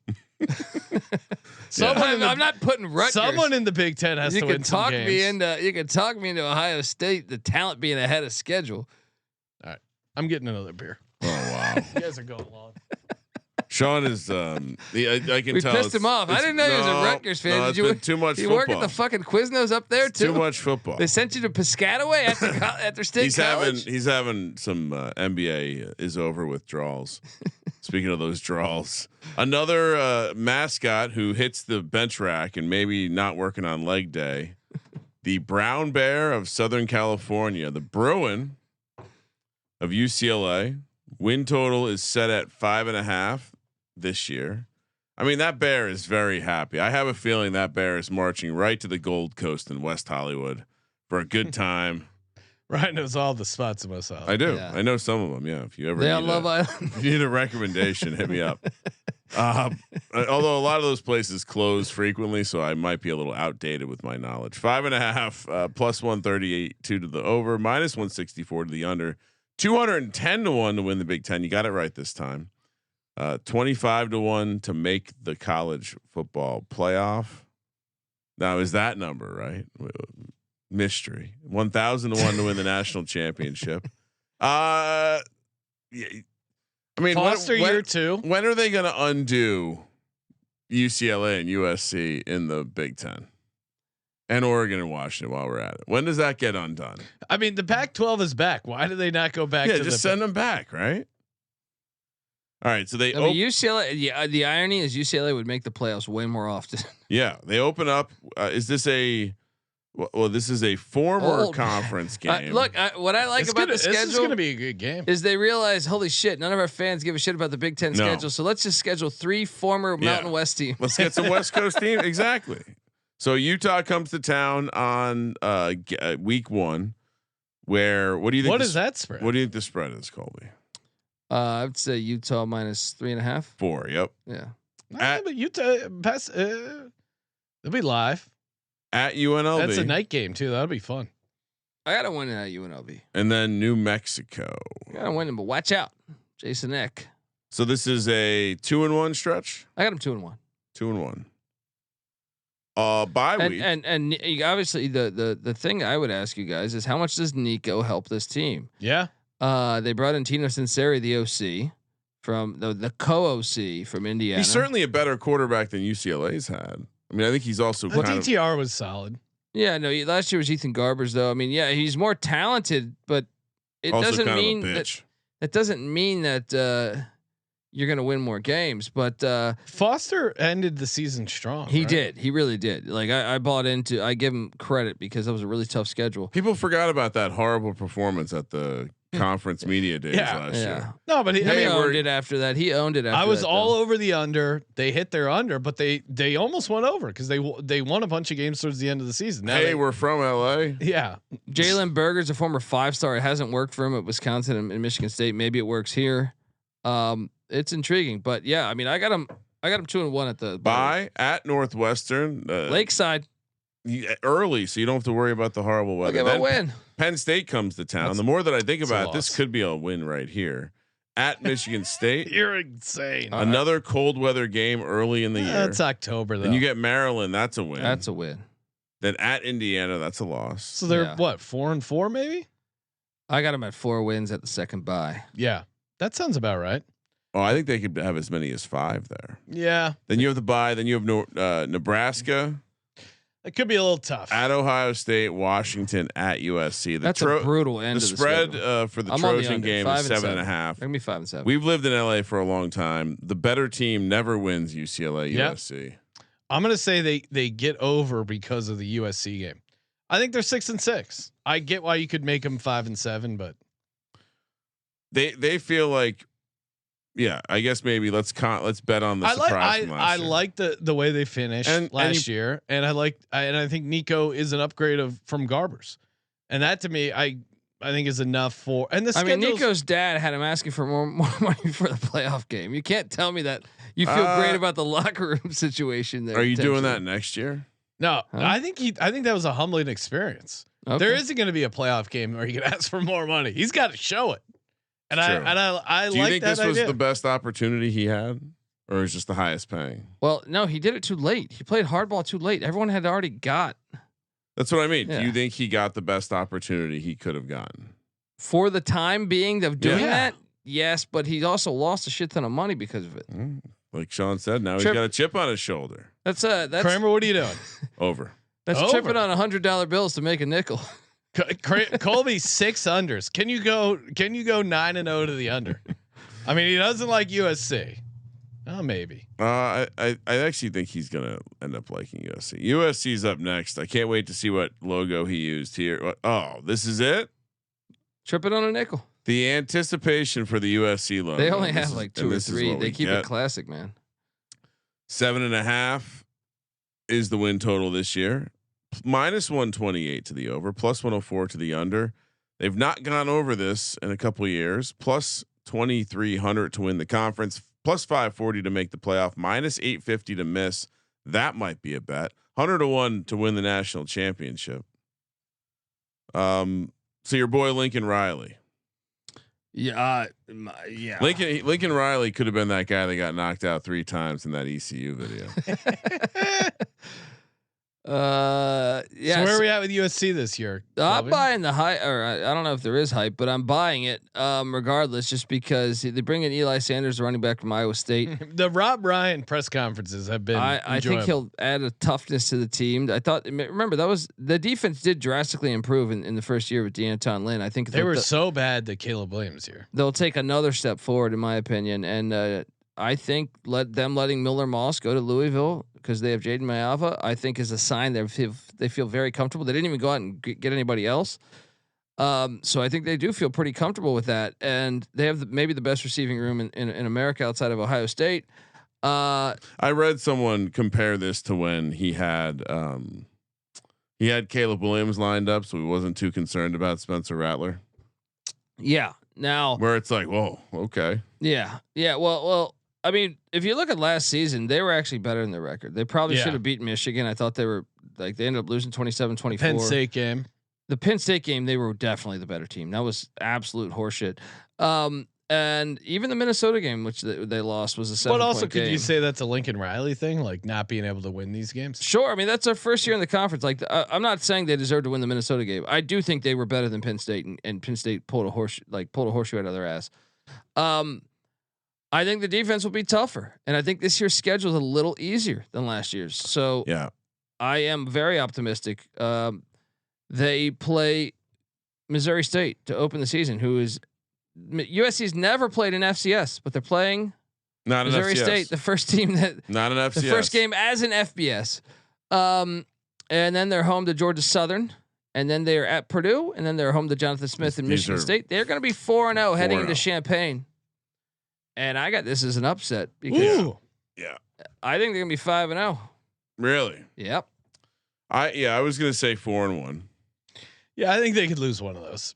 I'm not putting Rutgers. Someone in the Big Ten has you to can win some talk games. me into. You can talk me into Ohio State. The talent being ahead of schedule. I'm getting another beer. Oh wow, You guys are going long. Sean is. I can We tell pissed him off. I didn't know he was a Rutgers fan. No, Did it's you been too much you football. work at the fucking Quiznos up there too? Too much football. They sent you to Piscataway after state college. He's having some NBA is over withdrawals. Speaking of those draws, another mascot who hits the bench rack and maybe not working on leg day, the Brown Bear of Southern California, the Bruin of UCLA. Win total is set at 5.5 this year. I mean, that bear is very happy. I have a feeling that bear is marching right to the Gold Coast in West Hollywood for a good time. Ryan knows all the spots in West Hollywood. I do. Yeah. I know some of them. Yeah. If you ever They on need Love a, Island. if you need a recommendation, hit me up. Although a lot of those places close frequently, so I might be a little outdated with my knowledge. 5.5 plus 138 2 to the over, minus 164 to the under, 210 to 1 to win the Big Ten. You got it right this time. 25 to 1 to make the college football playoff. Now is that number right? Mystery. 1,000 to 1 to win the national championship. Yeah, I mean, Foster year 2. when are they going to undo UCLA and USC in the Big Ten and Oregon and Washington while we're at it? When does that get undone? I mean, the Pac-12 is back. Why do they not go back? Yeah, to just send them back, right? All right, so they I mean, UCLA. Yeah, the irony is UCLA would make the playoffs way more often. yeah, they open up. Is this a well? This is a former conference game. Look, what I like about the This is schedule going to be a good game. is they realize, holy shit, none of our fans give a shit about the Big Ten No. schedule. So let's just schedule 3 former Mountain West teams. Let's get some West Coast team. Exactly. So Utah comes to town on week 1. Where what do you think? What is that spread? What do you think the spread is, Colby? I would say Utah minus 3.5. 4. Yep. Yeah. But Utah pass. They'll be live. At UNLV. That's a night game too. That'll be fun. I got to win at UNLV. And then New Mexico. I got to win them, but watch out. Jason Eck. So this is a 2-1 stretch. I got him 2-1. 2-1. Bye week. And obviously the thing I would ask you guys is how much does Nico help this team? Yeah. They brought in Tino Sinceri, the OC from the co-OC from Indiana. He's certainly a better quarterback than UCLA's had. I mean, I think he's also The kind of. DTR was solid. Yeah, no. Last year was Ethan Garbers, though. I mean, yeah, he's more talented, but it also doesn't kind of a mean bitch. that doesn't mean that you're going to win more games. But Foster ended the season strong. he right? did. He really did. Like I bought into. I give him credit because that was a really tough schedule. People forgot about that horrible performance at the conference media days last year. No, but He I mean, owned it after that. He owned it. After I was that, all though. over the under. They hit their under, but they almost went over because they won a bunch of games towards the end of the season. Now Hey, we're from LA. yeah. Jalen Berger's a former 5-star. It hasn't worked for him at Wisconsin and Michigan State. Maybe it works here. It's intriguing, but yeah, I mean, I got him 2-1 at the Bye at Northwestern. Lakeside. Early, so you don't have to worry about the horrible Look weather. at my Then win. Penn State comes to town. That's- The more that I think that's a about it, this loss. could be a win right here. At Michigan State, You're insane. another cold weather game early in the year. That's October though. And you get Maryland, that's a win. That's a win. Then at Indiana, that's a loss. so they're Yeah. what 4-4 maybe? I got him at 4 wins at the second bye. Yeah, that sounds about right. Oh, I think they could have as many as 5 there. Yeah. Then you have the bye. Then you have Nebraska. It could be a little tough. At Ohio State, Washington, at USC. That's a brutal end. The of the spread schedule. For the I'm on the Trojan under, game 5 is and 7.5. They're gonna be 5 and 7. We've lived in LA for a long time. The better team never wins UCLA USC. I'm gonna say they get over because of the USC game. I think they're 6 and 6. I get why you could make them 5 and 7, but they feel like, yeah, I guess maybe let's bet on the surprise from last year. I like the way they finished last year, and I think Nico is an upgrade from Garbers, and that to me I think is enough for. And the Nico's dad had him asking for more money for the playoff game. You can't tell me that you feel great about the locker room situation there. Are you doing that next year? No, huh? I think that was a humbling experience. Okay. There isn't going to be a playoff game where you can ask for more money. He's got to show it. And True. I do you like think that this was idea. the best opportunity he had, or is just the highest paying? Well, no, he did it too late. He played hardball too late. Everyone had already got. That's what I mean. Yeah. Do you think he got the best opportunity he could have gotten for the time being of doing that? Yes, but he also lost a shit ton of money because of it. Like Sean said, now he's got a chip on his shoulder. That's Kramer. What are you doing? Over. That's tripping on $100 bills to make a nickel. Colby 6 unders. Can you go 9-0 to the under? I mean, he doesn't like USC. Oh, maybe. I actually think he's gonna end up liking USC. USC's up next. I can't wait to see what logo he used here. Oh, this is it. Tripping on a nickel. The anticipation for the USC logo. They only have like 2 or 3. They keep it classic, man. 7.5 is the win total this year. -128 to the over, +104 to the under. They've not gone over this in a couple of years. +2,300 to win the conference, +540 to make the playoff, -850 to miss. That might be a bet. 100-1 to win the national championship. So your boy Lincoln Riley. Yeah. Lincoln Riley could have been that guy that got knocked out 3 times in that ECU video. Yeah. So where are we at with USC this year? I'm buying the hype, or I don't know if there is hype, but I'm buying it regardless, just because they bring in Eli Sanders, the running back from Iowa State. The Rob Ryan press conferences have been. I think he'll add a toughness to the team. I thought. Remember, that was the defense did drastically improve in the first year with D'Anton Lynn. I think they were so bad that Caleb Williams here. They'll take another step forward, in my opinion, and I think letting Miller Moss go to Louisville because they have Jaden Mayava, I think is a sign that they feel very comfortable. They didn't even go out and get anybody else. So I think they do feel pretty comfortable with that. And they have maybe the best receiving room in America outside of Ohio State. I read someone compare this to when he had Caleb Williams lined up, so he wasn't too concerned about Spencer Rattler. Yeah. Now where it's like, whoa, okay. Yeah. Yeah. Well, I mean, if you look at last season, they were actually better than their record. They probably should have beaten Michigan. I thought they ended up losing 27-24. Penn State game. The Penn State game, they were definitely the better team. That was absolute horseshit. And even the Minnesota game, which they lost, was a 7-point game. But also, could you say that's a Lincoln Riley thing, like not being able to win these games? Sure. I mean, that's our first year in the conference. Like, I'm not saying they deserve to win the Minnesota game. I do think they were better than Penn State, and Penn State pulled a horseshoe out of their ass. I think the defense will be tougher, and I think this year's schedule is a little easier than last year's. So yeah, I am very optimistic. They play Missouri State to open the season, who is USC's never played an FCS, but they're playing Missouri State, the first team that not an FCS, the first game as an FBS. And then they're home to Georgia Southern, and then they're at Purdue, and then they're home to Jonathan Smith and Michigan State. They're going to be 4-0 heading into Champaign. And I got this as an upset because I think they're gonna be 5-0. Really? Yep. I was gonna say 4-1. Yeah, I think they could lose one of those.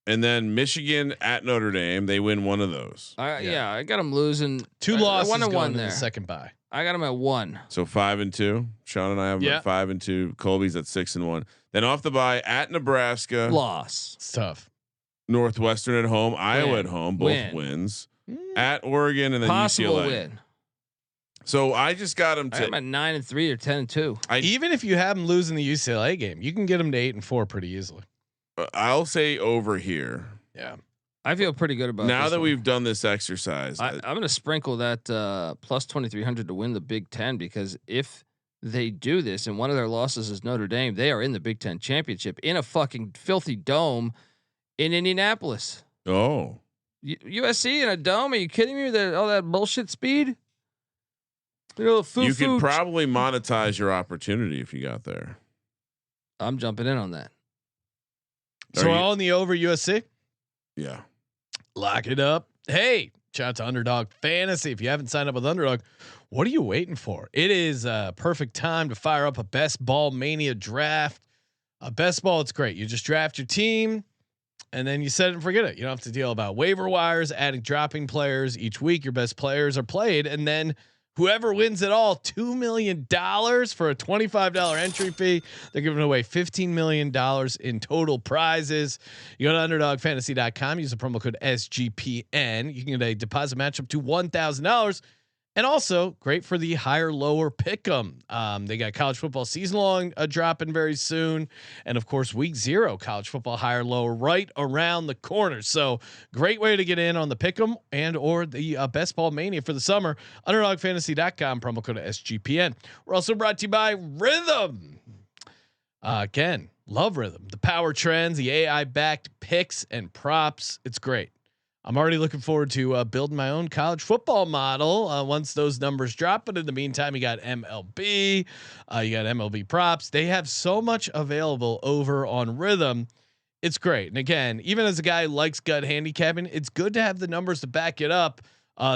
And then Michigan at Notre Dame, they win one of those. I got them losing 2 losses 1-1 there. The second bye. I got them at 1. So 5-2. Sean and I have them at 5-2. Colby's at 6-1. Then off the bye at Nebraska. Loss. It's tough. Northwestern at home. Iowa at home. Both wins. At Oregon and then Possible UCLA. Win. So I just got them to. I'm at 9-3 or 10-2. Even if you have them losing the UCLA game, you can get them to 8-4 pretty easily. I'll say over here. Yeah. I feel pretty good about now this that one. we've done this exercise. I'm going to sprinkle that plus 2,300 to win the Big Ten, because if they do this and one of their losses is Notre Dame, they are in the Big Ten championship in a fucking filthy dome in Indianapolis. Oh, USC in a dome? Are you kidding me? All that bullshit speed. you could probably monetize your opportunity if you got there. I'm jumping in on that. So we're all in the over USC. Yeah. Lock it up. Hey, shout out to Underdog Fantasy. If you haven't signed up with Underdog, what are you waiting for? It is a perfect time to fire up a best ball mania draft. A best ball, it's great. You just draft your team and then you set it and forget it. You don't have to deal about waiver wires, adding dropping players each week. Your best players are played, and then whoever wins it all, $2 million for a $25 entry fee. They're giving away $15 million in total prizes. You go to underdogfantasy.com, use the promo code SGPN. You can get a deposit match up to $1,000. And also great for the higher lower pick'em. They got college football season long dropping very soon, and of course week 0 college football higher lower right around the corner. So great way to get in on the pick'em and or the best ball mania for the summer. Underdogfantasy.com, promo code SGPN. We're also brought to you by Rhythm. Again, love Rhythm. The power trends, the AI backed picks and props. It's great. I'm already looking forward to building my own college football model once those numbers drop. But in the meantime, you got MLB, you got MLB props. They have so much available over on Rhythm. It's great. And again, even as a guy who likes gut handicapping, it's good to have the numbers to back it up.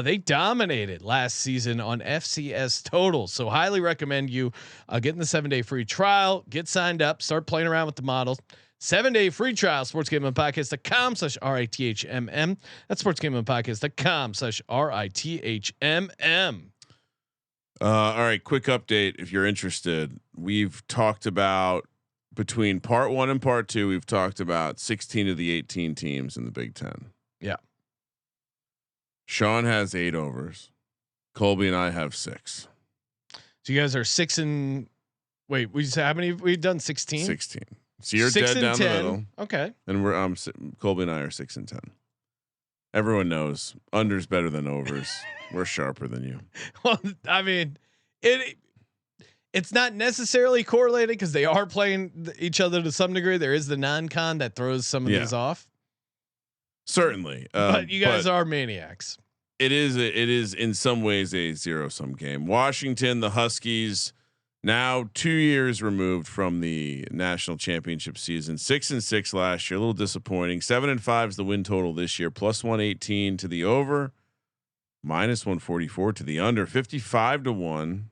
They dominated last season on FCS totals. So highly recommend you getting the 7-day free trial, get signed up, start playing around with the models. 7-day free trial, sportsgamblingpodcast.com/RITHMM. That's sportsgamblingpodcast.com/RITHMM. All right. Quick update. If you're interested, we've talked about between part 1 and part 2, we've talked about 16 of the 18 teams in the Big Ten. Yeah. Sean has 8 overs. Colby and I have 6. So you guys are 6 and wait, we just how many we've done 16? 16. So you're 6 dead and down 10. the middle. Okay. And we're Colby and I are 6 and 10. Everyone knows unders better than overs. We're sharper than you. Well, I mean, it's not necessarily correlated because they are playing each other to some degree. There is the non-con that throws some of these off. Certainly. But you guys are maniacs. It is in some ways a zero-sum game. Washington, the Huskies, now 2 years removed from the national championship season, 6-6 last year, a little disappointing. 7-5 is the win total this year, plus 118 to the over, minus 144 to the under, 55-1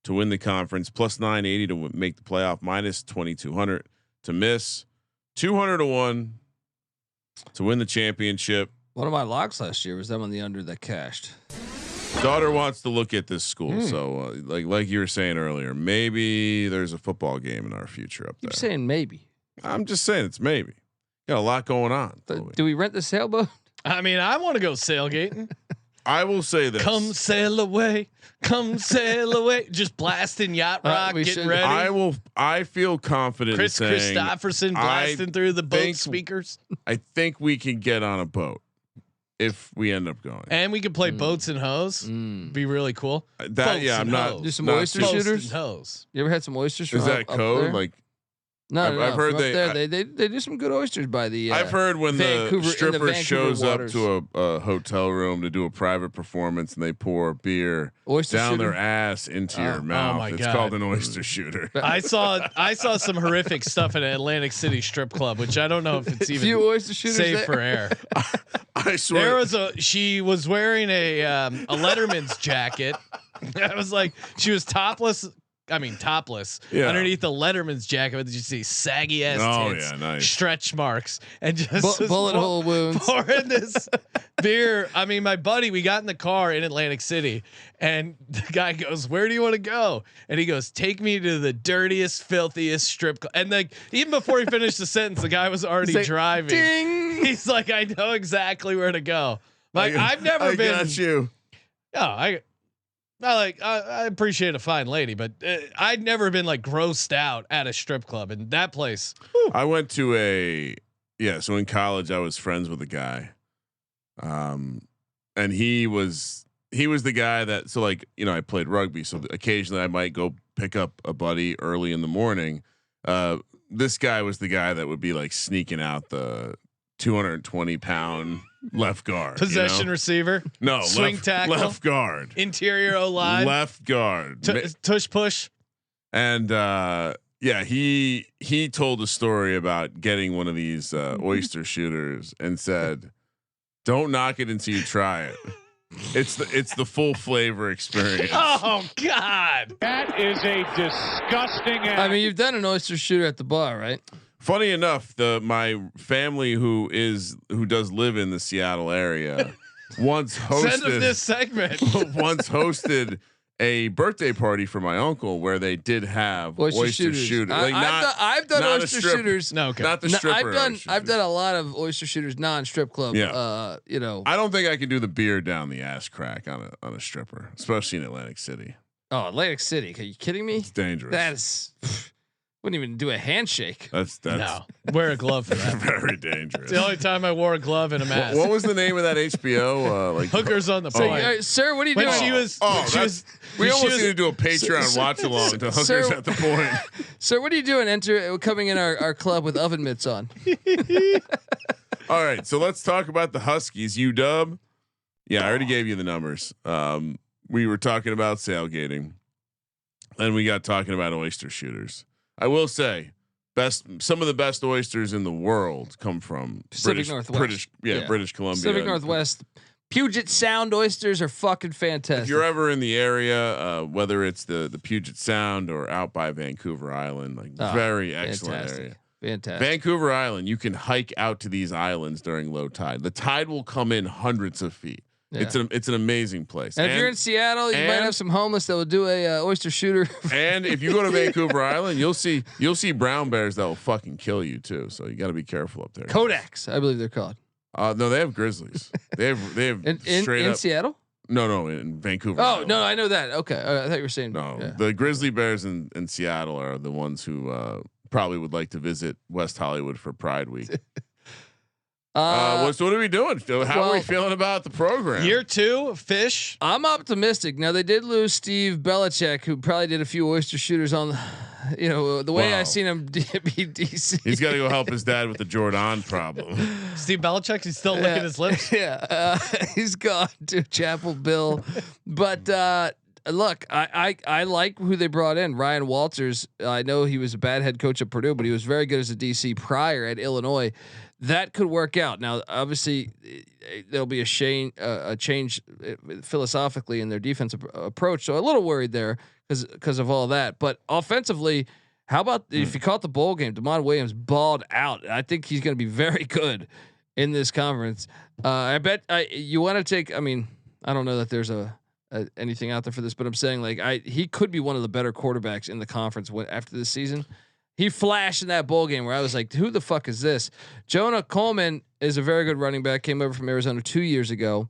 to win the conference, plus 980 to make the playoff, minus 2200 to miss, 200-1 to win the championship. One of my locks last year was them on the under that cashed. Daughter wants to look at this school, so like you were saying earlier, maybe there's a football game in our future up there. You're saying maybe. I'm just saying it's maybe. Got a lot going on. Do we rent the sailboat? I mean, I want to go sailgating. I will say this: come sail away, just blasting yacht rock, getting ready. I feel confident. Chris in saying Christopherson blasting through the boat speakers. I think we can get on a boat if we end up going, and we could play boats and hoes. Be really cool. I'm not. Do some oyster shooters. Hose. You ever had some oysters? Is that code? There? Like, no, I've heard they do some good oysters by the. I've heard when Vancouver, the stripper shows waters. up to a hotel room to do a private performance and they pour beer oyster down shooter? their ass into your mouth. My It's God. called an oyster shooter. I saw some horrific stuff at Atlantic City strip club, which I don't know if it's even oyster shooters safe there? for air. I swear. She was wearing a Letterman's jacket. I was like, she was topless. I mean, topless underneath the Letterman's jacket. Did you see saggy ass tits, nice stretch marks, and just bullet hole wounds pouring this beer? I mean, my buddy, we got in the car in Atlantic City, and the guy goes, "Where do you want to go?" And he goes, "Take me to the dirtiest, filthiest strip club." And like, even before he finished the sentence, the guy was already driving. Ding! He's like, "I know exactly where to go." Like, I've never been. Got you. Yeah, I appreciate a fine lady, but I'd never been like grossed out at a strip club, and that place. I went to Yeah. So in college, I was friends with a guy, and he was the guy that. So like I played rugby, so occasionally I might go pick up a buddy early in the morning. This guy was the guy that would be like sneaking out the 220-pound left guard, Possession receiver. No, swing tackle. left guard, Interior O line. left guard, Tush push. and he told a story about getting one of these oyster shooters and said, "Don't knock it until you try it. It's the full flavor experience." Oh God, That is a disgusting act. I mean, you've done an oyster shooter at the bar, right? Funny enough, my family who does live in the Seattle area once send him this hosted segment. once hosted a birthday party for my uncle where they did have oyster shooter. Like I've done not a oyster strip- shooters. No, okay. not the stripper. I've done a lot of oyster shooters non-strip club. Yeah. I I don't think I can do the beer down the ass crack on a stripper, especially in Atlantic City. Atlantic City. Are you kidding me? It's dangerous. That is wouldn't even do a handshake. That's No, wear a glove for that. very dangerous. It's the only time I wore a glove and a mask. What was the name of that HBO? Like Hookers on the So, point. sir, what are you When doing? she was, Oh, when she was, we when she almost was- need to do a Patreon watch along to Hookers Sir- at the point. Sir, what are you doing? Coming in our club with oven mitts on. All right, so let's talk about the Huskies. UW. Yeah, I already gave you the numbers. We were talking about sailgating, and we got talking about oyster shooters. I will say, some of the best oysters in the world come from Pacific Northwest. British Columbia. Pacific Northwest. Puget Sound oysters are fucking fantastic. If you're ever in the area, whether it's the Puget Sound or out by Vancouver Island, very excellent fantastic. area. Fantastic. Vancouver Island, you can hike out to these islands during low tide. The tide will come in hundreds of feet. Yeah. It's an amazing place. And if you're in Seattle, you might have some homeless that will do a oyster shooter. And if you go to Vancouver Island, you'll see brown bears that will fucking kill you too. So you got to be careful up there. Kodaks, I believe they're called. No, they have grizzlies. They have straight in up. Seattle. No, in Vancouver. Oh Island. no, I know that. Okay, I thought you were saying No, yeah. the grizzly bears in Seattle are the ones who probably would like to visit West Hollywood for Pride Week. So what are we doing? How are we feeling about the program? Year 2, fish. I'm optimistic. Now they did lose Steve Belichick, who probably did a few oyster shooters on, the way Wow. I seen him be DC. He's got to go help his dad with the Jordan problem. Steve Belichick, he's still licking his lips. Yeah, he's gone to Chapel Bill, but look, I like who they brought in. Ryan Walters. I know he was a bad head coach at Purdue, but he was very good as a DC prior at Illinois. That could work out. Now, obviously, there'll be a change philosophically in their defensive approach. So a little worried there because of all that. But offensively, how about if you caught the bowl game? Damon Williams balled out. I think he's going to be very good in this conference. I bet you want to take. I mean, I don't know that there's anything out there for this, but I'm saying he could be one of the better quarterbacks in the conference after this season. He flashed in that bowl game where I was like, who the fuck is this? Jonah Coleman is a very good running back. Came over from Arizona 2 years ago.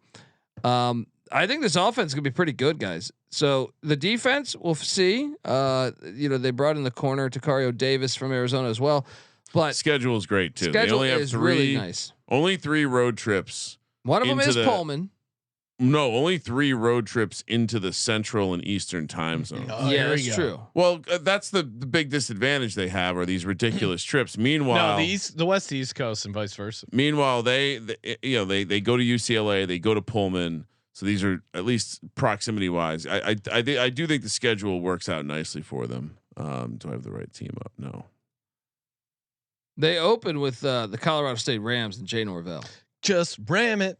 I think this offense is gonna be pretty good, guys. So the defense, we'll see. They brought in the corner Takario Davis from Arizona as well. But Schedule is great too. They schedule only have is really nice. Only 3 road trips. One of them is Pullman. No, only 3 road trips into the Central and Eastern time zone. Oh, Yeah, here we that's go. true. Well, that's the big disadvantage they have are these ridiculous trips. Meanwhile, No, the West to East Coast and vice versa. Meanwhile, they go to UCLA, they go to Pullman. So these are at least proximity wise. I do think the schedule works out nicely for them. Do I have the right team up? No. They open with the Colorado State Rams and Jay Norvell. Just ram it.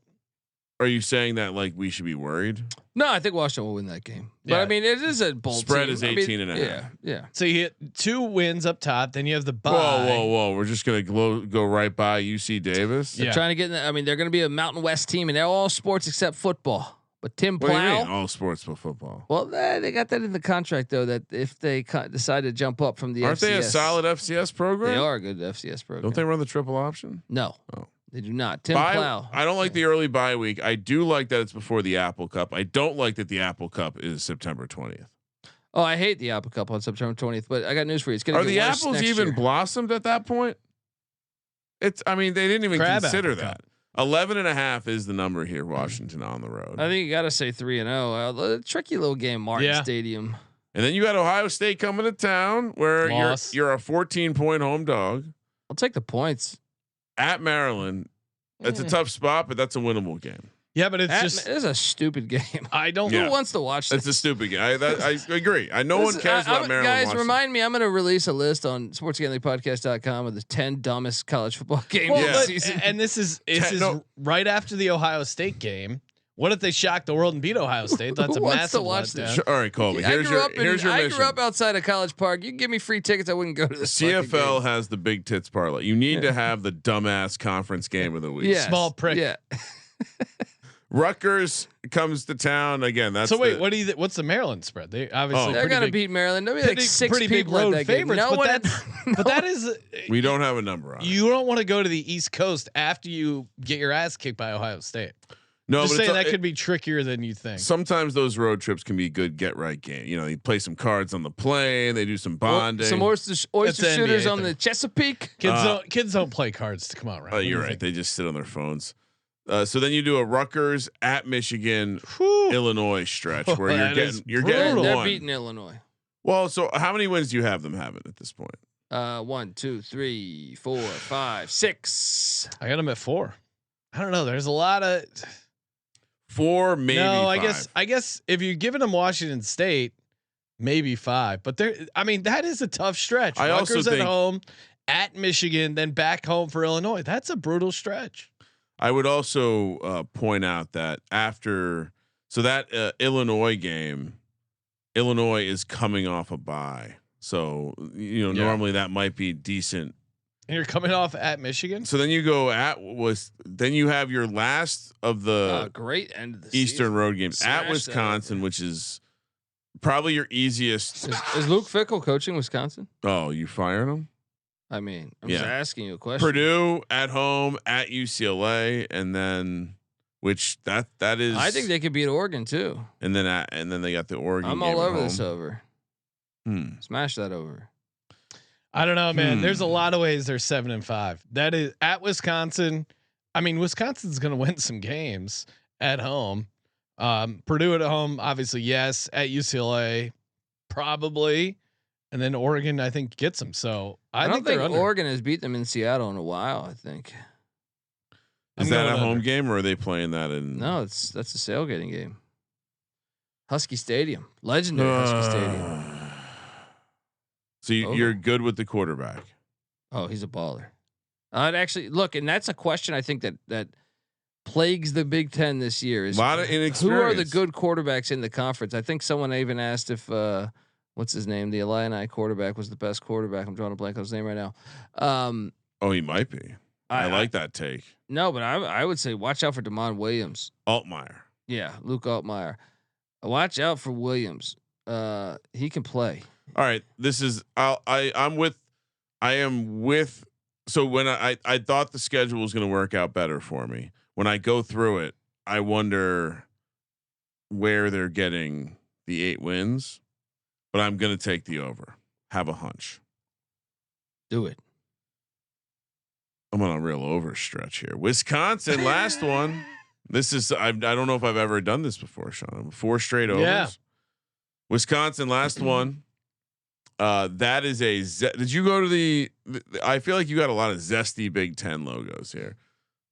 Are you saying that like we should be worried? No, I think Washington will win that game. But Yeah. I mean, it is a bold Spread team. is 18 and a half. Yeah, yeah. So you get 2 wins up top, then you have the bye. Whoa! We're just gonna go right by UC Davis. Yeah. Trying to get in the, I mean, they're going to be a Mountain West team and they're all sports except football. But Tim What do you mean? Plow, All sports but football. well, they got that in the contract though, that if they decide to jump up from the Aren't FCS, they a solid FCS program? They are a good FCS program. Don't they run the triple option? No, Oh. they do not. Tim Plow. I don't like the early bye week. I do like that it's before the Apple Cup. I don't like that the Apple Cup is September 20th. Oh, I hate the Apple Cup on September 20th. But I got news for you. It's going to Are get the worse apples next even year. blossomed at that point? I mean, they didn't even Crab consider apple that. cup. 11.5 is the number here. Washington on the road. I think you got to say 3-0. Tricky little game, Martin Yeah. Stadium. And then you got Ohio State coming to town where Loss. you're a 14-point home dog I'll take the points. at Maryland. It's a tough spot, but that's a winnable game. Yeah, but it's This is a stupid game. I don't. Yeah. Who wants to watch this? It's a stupid game. I agree. No one cares about Maryland. Guys, Washington. remind me. I'm going to release a list on sportsgamblingpodcast.com of the 10 dumbest college football games Well, of the but- season. and this is right after the Ohio State game. What if they shock the world and beat Ohio State? That's Who a wants massive to watch letdown. this? Sure, all right, Colby. I Here's your I mission. grew up outside of College Park. You can give me free tickets. I wouldn't go to this. fucking CFL game. has the big tits parlay. You need to have the dumbass conference game of the week. Yes. Small prick. Yeah. Rutgers comes to town again. That's So wait, what do you? What's the Maryland spread? They obviously They're pretty gonna big- beat Maryland. There'll be like pretty- 6 pretty big people at road that game. favorites. No but one. but that is we don't have a number on. you don't want to go to the East Coast after you get your ass kicked by Ohio State. No, Just but saying that could be trickier than you think. sometimes those road trips can be good get right game. You know, you play some cards on the plane. They do some bonding. Some oyster That's the shooters NBA on thing. the Chesapeake. Kids don't play cards to come out right. Oh, you're right. They just sit on their phones. So then you do a Rutgers at Michigan, Illinois stretch where That is you're brutal. getting They're one. beating Illinois. Well, so how many wins do you have them having at this point? 1, 2, 3, 4, 5, 6. I got them at 4. I don't know. There's a lot of 4, maybe. no. 5. I guess if you're giving them Washington State, maybe 5. But that is a tough stretch. I also Rutgers at think- home, at Michigan, then back home for Illinois. That's a brutal stretch. I would also point out that after that Illinois game, Illinois is coming off a bye, so normally that might be decent. And you're coming off at Michigan. So then you go then you have your last of the Great end of the Eastern season. road games Smash at Wisconsin, which is probably your easiest. Is Luke Fickell coaching Wisconsin? Oh, you fired him? I mean, I'm just Yeah. asking you a question. Purdue at home at UCLA, and then that is. I think they could beat Oregon too. and then they got the Oregon. I'm game all at over this home. over. Smash that over. I don't know, man. There's a lot of ways they're 7 and 5. That is at Wisconsin. I mean, Wisconsin's going to win some games at home. Purdue at home, obviously, yes. At UCLA, probably, and then Oregon, I think, gets them. So I don't think they're under. Oregon has beat them in Seattle in a while. I think. Is I'm that a going home under. game or are they playing that in? No, that's a sailgating game. Husky Stadium, legendary Husky Stadium. So you're good with the quarterback. Oh, he's a baller. I'd actually look, and that's a question I think that plagues the Big Ten this year. Is A lot of who are the inexperience. good quarterbacks in the conference? I think someone even asked if what's his name, the Illini quarterback was the best quarterback. I'm drawing a blank on his name right now. Oh, he might be. I like that take. No, but I would say watch out for Damon Williams. Altmaier. Yeah, Luke Altmaier. Watch out for Williams. He can play. All right. This is I am with. So when I thought the schedule was going to work out better for me. When I go through it, I wonder where they're getting the 8 wins, but I'm going to take the over. Have a hunch. Do it. I'm on a real overstretch here. Wisconsin, last one. This is I don't know if I've ever done this before, Sean. 4 straight overs. Yeah. Wisconsin, last one. That is did you go to the? I feel like you got a lot of zesty Big Ten logos here.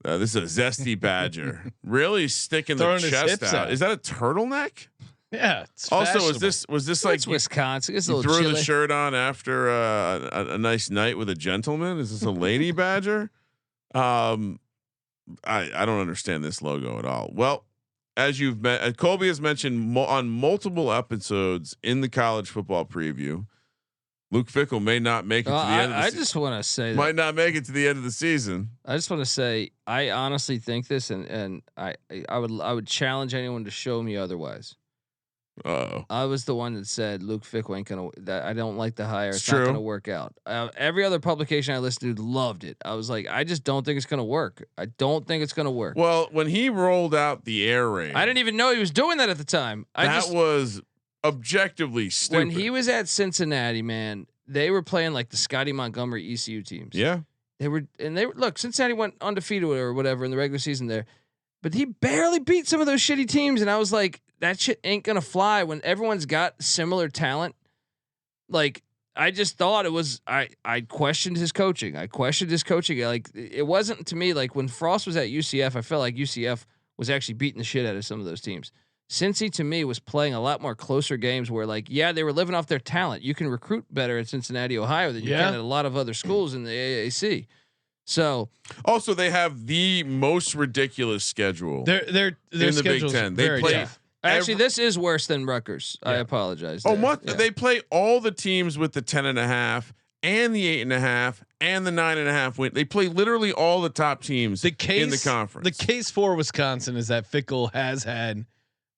This is a zesty Badger, really sticking the Throwing his chest hips out. out. Is that a turtleneck? Yeah. It's Also, fashionable. was this like It's Wisconsin. It's a you little threw chilly. the shirt on after a nice night with a gentleman? Is this a lady Badger? I don't understand this logo at all. Well, as you've met, Colby has mentioned on multiple episodes in the college football preview, Luke Fickell may not make it to the end of the I season. just want to say Might that. not make it to the end of the season. I just want to say I honestly think this, and I would challenge anyone to show me otherwise. Uh-oh. I was the one that said Luke Fickell ain't gonna. That I don't like the hire. It's true. not gonna work out. Every other publication I listened to loved it. I was like, I just don't think it's gonna work. I don't think it's gonna work. Well, when he rolled out the air raid, I didn't even know he was doing that at the time. that was objectively stupid. When he was at Cincinnati, man, they were playing like the Scotty Montgomery ECU teams. yeah. They were look, Cincinnati went undefeated or whatever in the regular season there, but he barely beat some of those shitty teams. And I was like, that shit ain't gonna fly when everyone's got similar talent. Like, I just thought it was, I questioned his coaching. Like, it wasn't to me, like when Frost was at UCF, I felt like UCF was actually beating the shit out of some of those teams. Cincy to me was playing a lot more closer games where, like, yeah, they were living off their talent. You can recruit better at Cincinnati, Ohio than you can at a lot of other schools in the AAC. So also they have the most ridiculous schedule. Their in the Big Ten. They play. Actually, this is worse than Rutgers. I apologize. Oh, what? Yeah. They play all the teams with the 10.5 and the 8.5 and the 9.5 win. They play literally all the top teams in the conference. The case for Wisconsin is that Fickle has had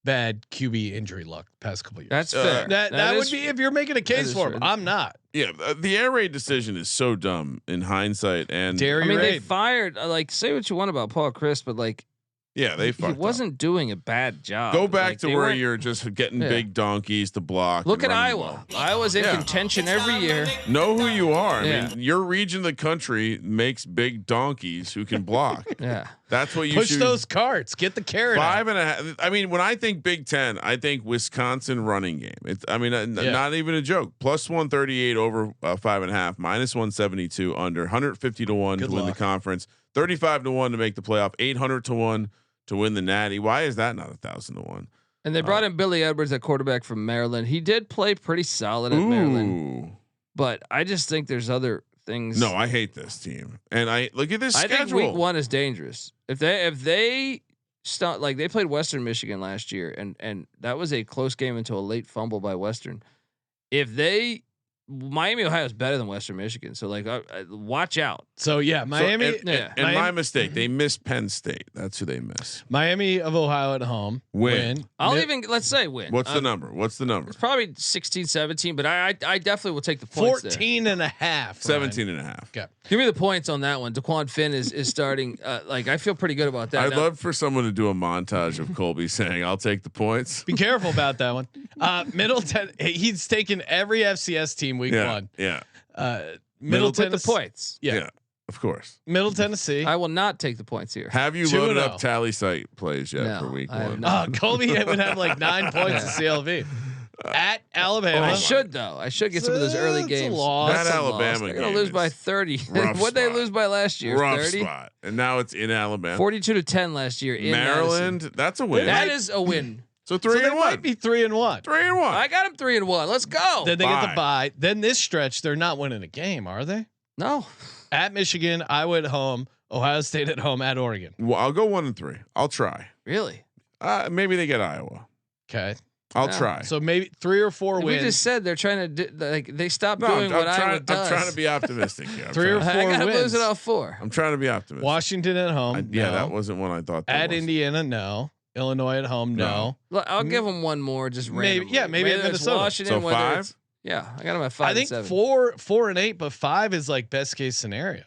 bad QB injury luck the past couple years. That's fair. That would be if you're making a case for him. I'm not. Yeah, the air raid decision is so dumb in hindsight. And they fired. Like, say what you want about Paul Chris, but like, yeah, they he wasn't doing a bad job. Go back to where you're just getting big donkeys to block. Look at Iowa. Iowa's in contention every year. Know who you are. I mean, your region of the country makes big donkeys who can block. That's what you push those carts. Get the carrot. 5.5. I mean, when I think Big Ten, I think Wisconsin running game. It's, I mean, not even a joke. Plus 138 over 5.5. Minus 172 under. 150 to 1 to win the conference. 35 to 1 to make the playoff. 800 to 1 to win the Natty. Why is that not 1,000 to 1? And they brought in Billy Edwards, at quarterback from Maryland. He did play pretty solid at Maryland, but I just think there's other things. No, I hate this team, and I look at this schedule. I think week 1 is dangerous. If they start, like, they played Western Michigan last year, and that was a close game until a late fumble by Western. Miami, Ohio is better than Western Michigan, so like, watch out. So yeah, Miami. And my mistake, they missed Penn State. That's who they miss. Miami of Ohio at home. Win. Let's say win. What's the number? It's probably 16, 17, but I definitely will take the points. 14.5. 17.5. Okay. Give me the points on that one. Daquan Finn is starting. Like, I feel pretty good about that. I'd love for someone to do a montage of Colby saying, "I'll take the points." Be careful about that one. Middleton, he's taken every FCS team week 1. Yeah. Middle Tennessee, Tennessee. the points. Yeah. Of course. Middle Tennessee. I will not take the points here. Have you loaded up tally site plays yet for week 1? Colby would have like 9 points to CLV. At Alabama. I should though. I should get some of those early games. That Alabama They're game. gonna lose by 30. What they lose by last year? Rough 30. spot. And now it's in Alabama. 42-10 last year in Maryland. Madison. That's a win. That is a win. So 3-1. Might be 3-1. 3-1. I got them 3-1. Let's go. Then they get the bye. Then this stretch, they're not winning a game, are they? No. At Michigan, Iowa at home, Ohio State at home, at Oregon. Well, I'll go 1-3. I'll try. Really? Maybe they get Iowa. Okay. I'll try. So maybe 3 or 4 wins. We just said they're trying to they stopped doing what Iowa does. I'm trying to be optimistic here. 3 or 4 I gotta wins. lose it all 4. I'm trying to be optimistic. Washington at home. Yeah, no. that wasn't one I thought. At Indiana, no. Illinois at home, no. Look, I'll give them one more, just maybe. randomly. Yeah, maybe at Minnesota. Washington, so 5. Yeah, I got them at 5. I think and 7. 4 and 8, but 5 is like best case scenario.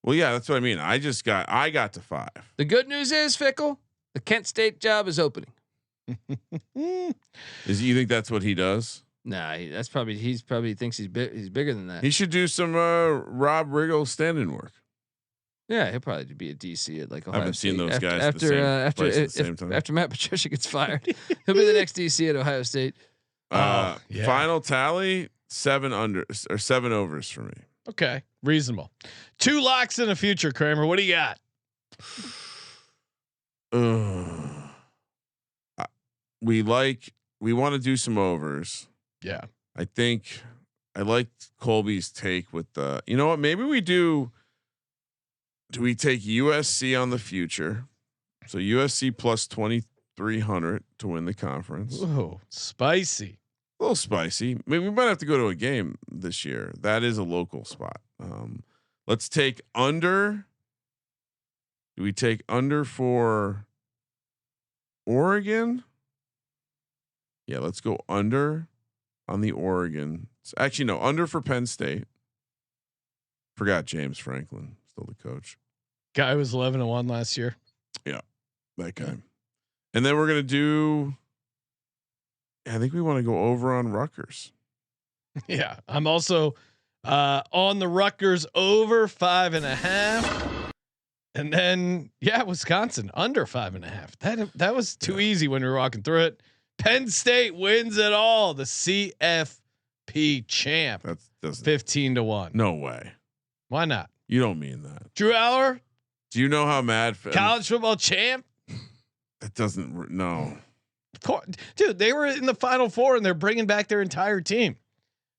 Well, yeah, that's what I mean. I got to 5. The good news is, Fickle, the Kent State job is opening. You think that's what he does? Nah, he's probably thinks he's bigger than that. He should do some Rob Riggle stand-in work. Yeah, he'll probably be a DC at like Ohio I haven't State. seen those guys after Matt Patricia gets fired. He'll be the next DC at Ohio State. Final tally 7 unders or 7 overs for me. Okay, reasonable. 2 locks in the future, Kramer. What do you got? We want to do some overs. Yeah, I think I like Colby's take with the. You know what? Maybe we do. Do we take USC on the future? So USC plus 2,300 to win the conference. Ooh, spicy. A little spicy. I mean, we might have to go to a game this year. That is a local spot. Let's take under. Do we take under for Oregon? Yeah, let's go under on the Oregon. Actually, no, under for Penn State. Forgot James Franklin, still the coach. Guy was 11-1 last year. Yeah, that guy. And then we're gonna do. I think we want to go over on Rutgers. Yeah, I'm also On the Rutgers over 5.5. And then, Wisconsin under 5.5. That was too easy when we were walking through it. Penn State wins it all. The CFP champ. That's 15-1. No way. Why not? You don't mean that. Drew Aller, Do you know how mad? college football champ. That doesn't. No. Of course, dude. They were in the Final Four and they're bringing back their entire team.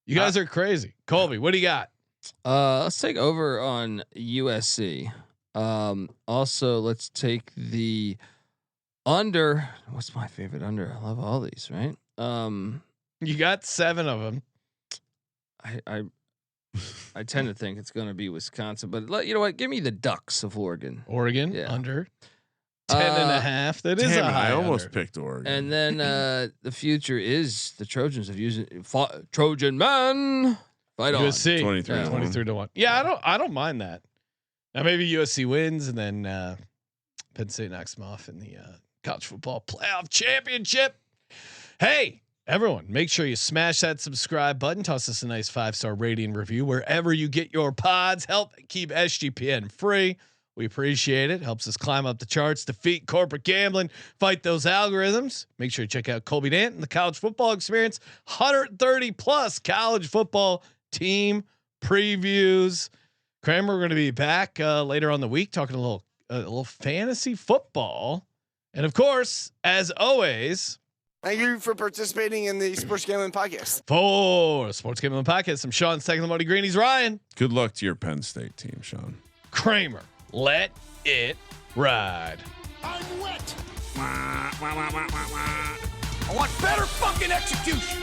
You guys are crazy. Colby, what do you got? Let's take over on USC. Also, let's take the under. What's my favorite under? I love all these. Right. You got 7 of them. I tend to think it's going to be Wisconsin, but you know what? Give me the Ducks of Oregon. Oregon Yeah. under 10.5. That is a high. I almost under. picked Oregon. And then the future is the Trojans have used Trojan man. Fight on. USC 23-1. Yeah, I don't mind that. Now maybe USC wins and then Penn State knocks them off in the college football playoff championship. Hey, everyone, make sure you smash that subscribe button. Toss us a nice 5-star rating review wherever you get your pods. Help keep SGPN free. We appreciate it. Helps us climb up the charts, defeat corporate gambling, fight those algorithms. Make sure you check out Colby Dant and the College Football Experience. 130 plus college football team previews. Kramer, we're going to be back later on the week talking a little fantasy football, and of course, as always, thank you for participating in the Sports Gambling Podcast. for Sports Gambling Podcast, I'm Sean Second the Money Green. He's Ryan. Good luck to your Penn State team, Sean. Kramer, let it ride. I'm wet. I want better fucking execution.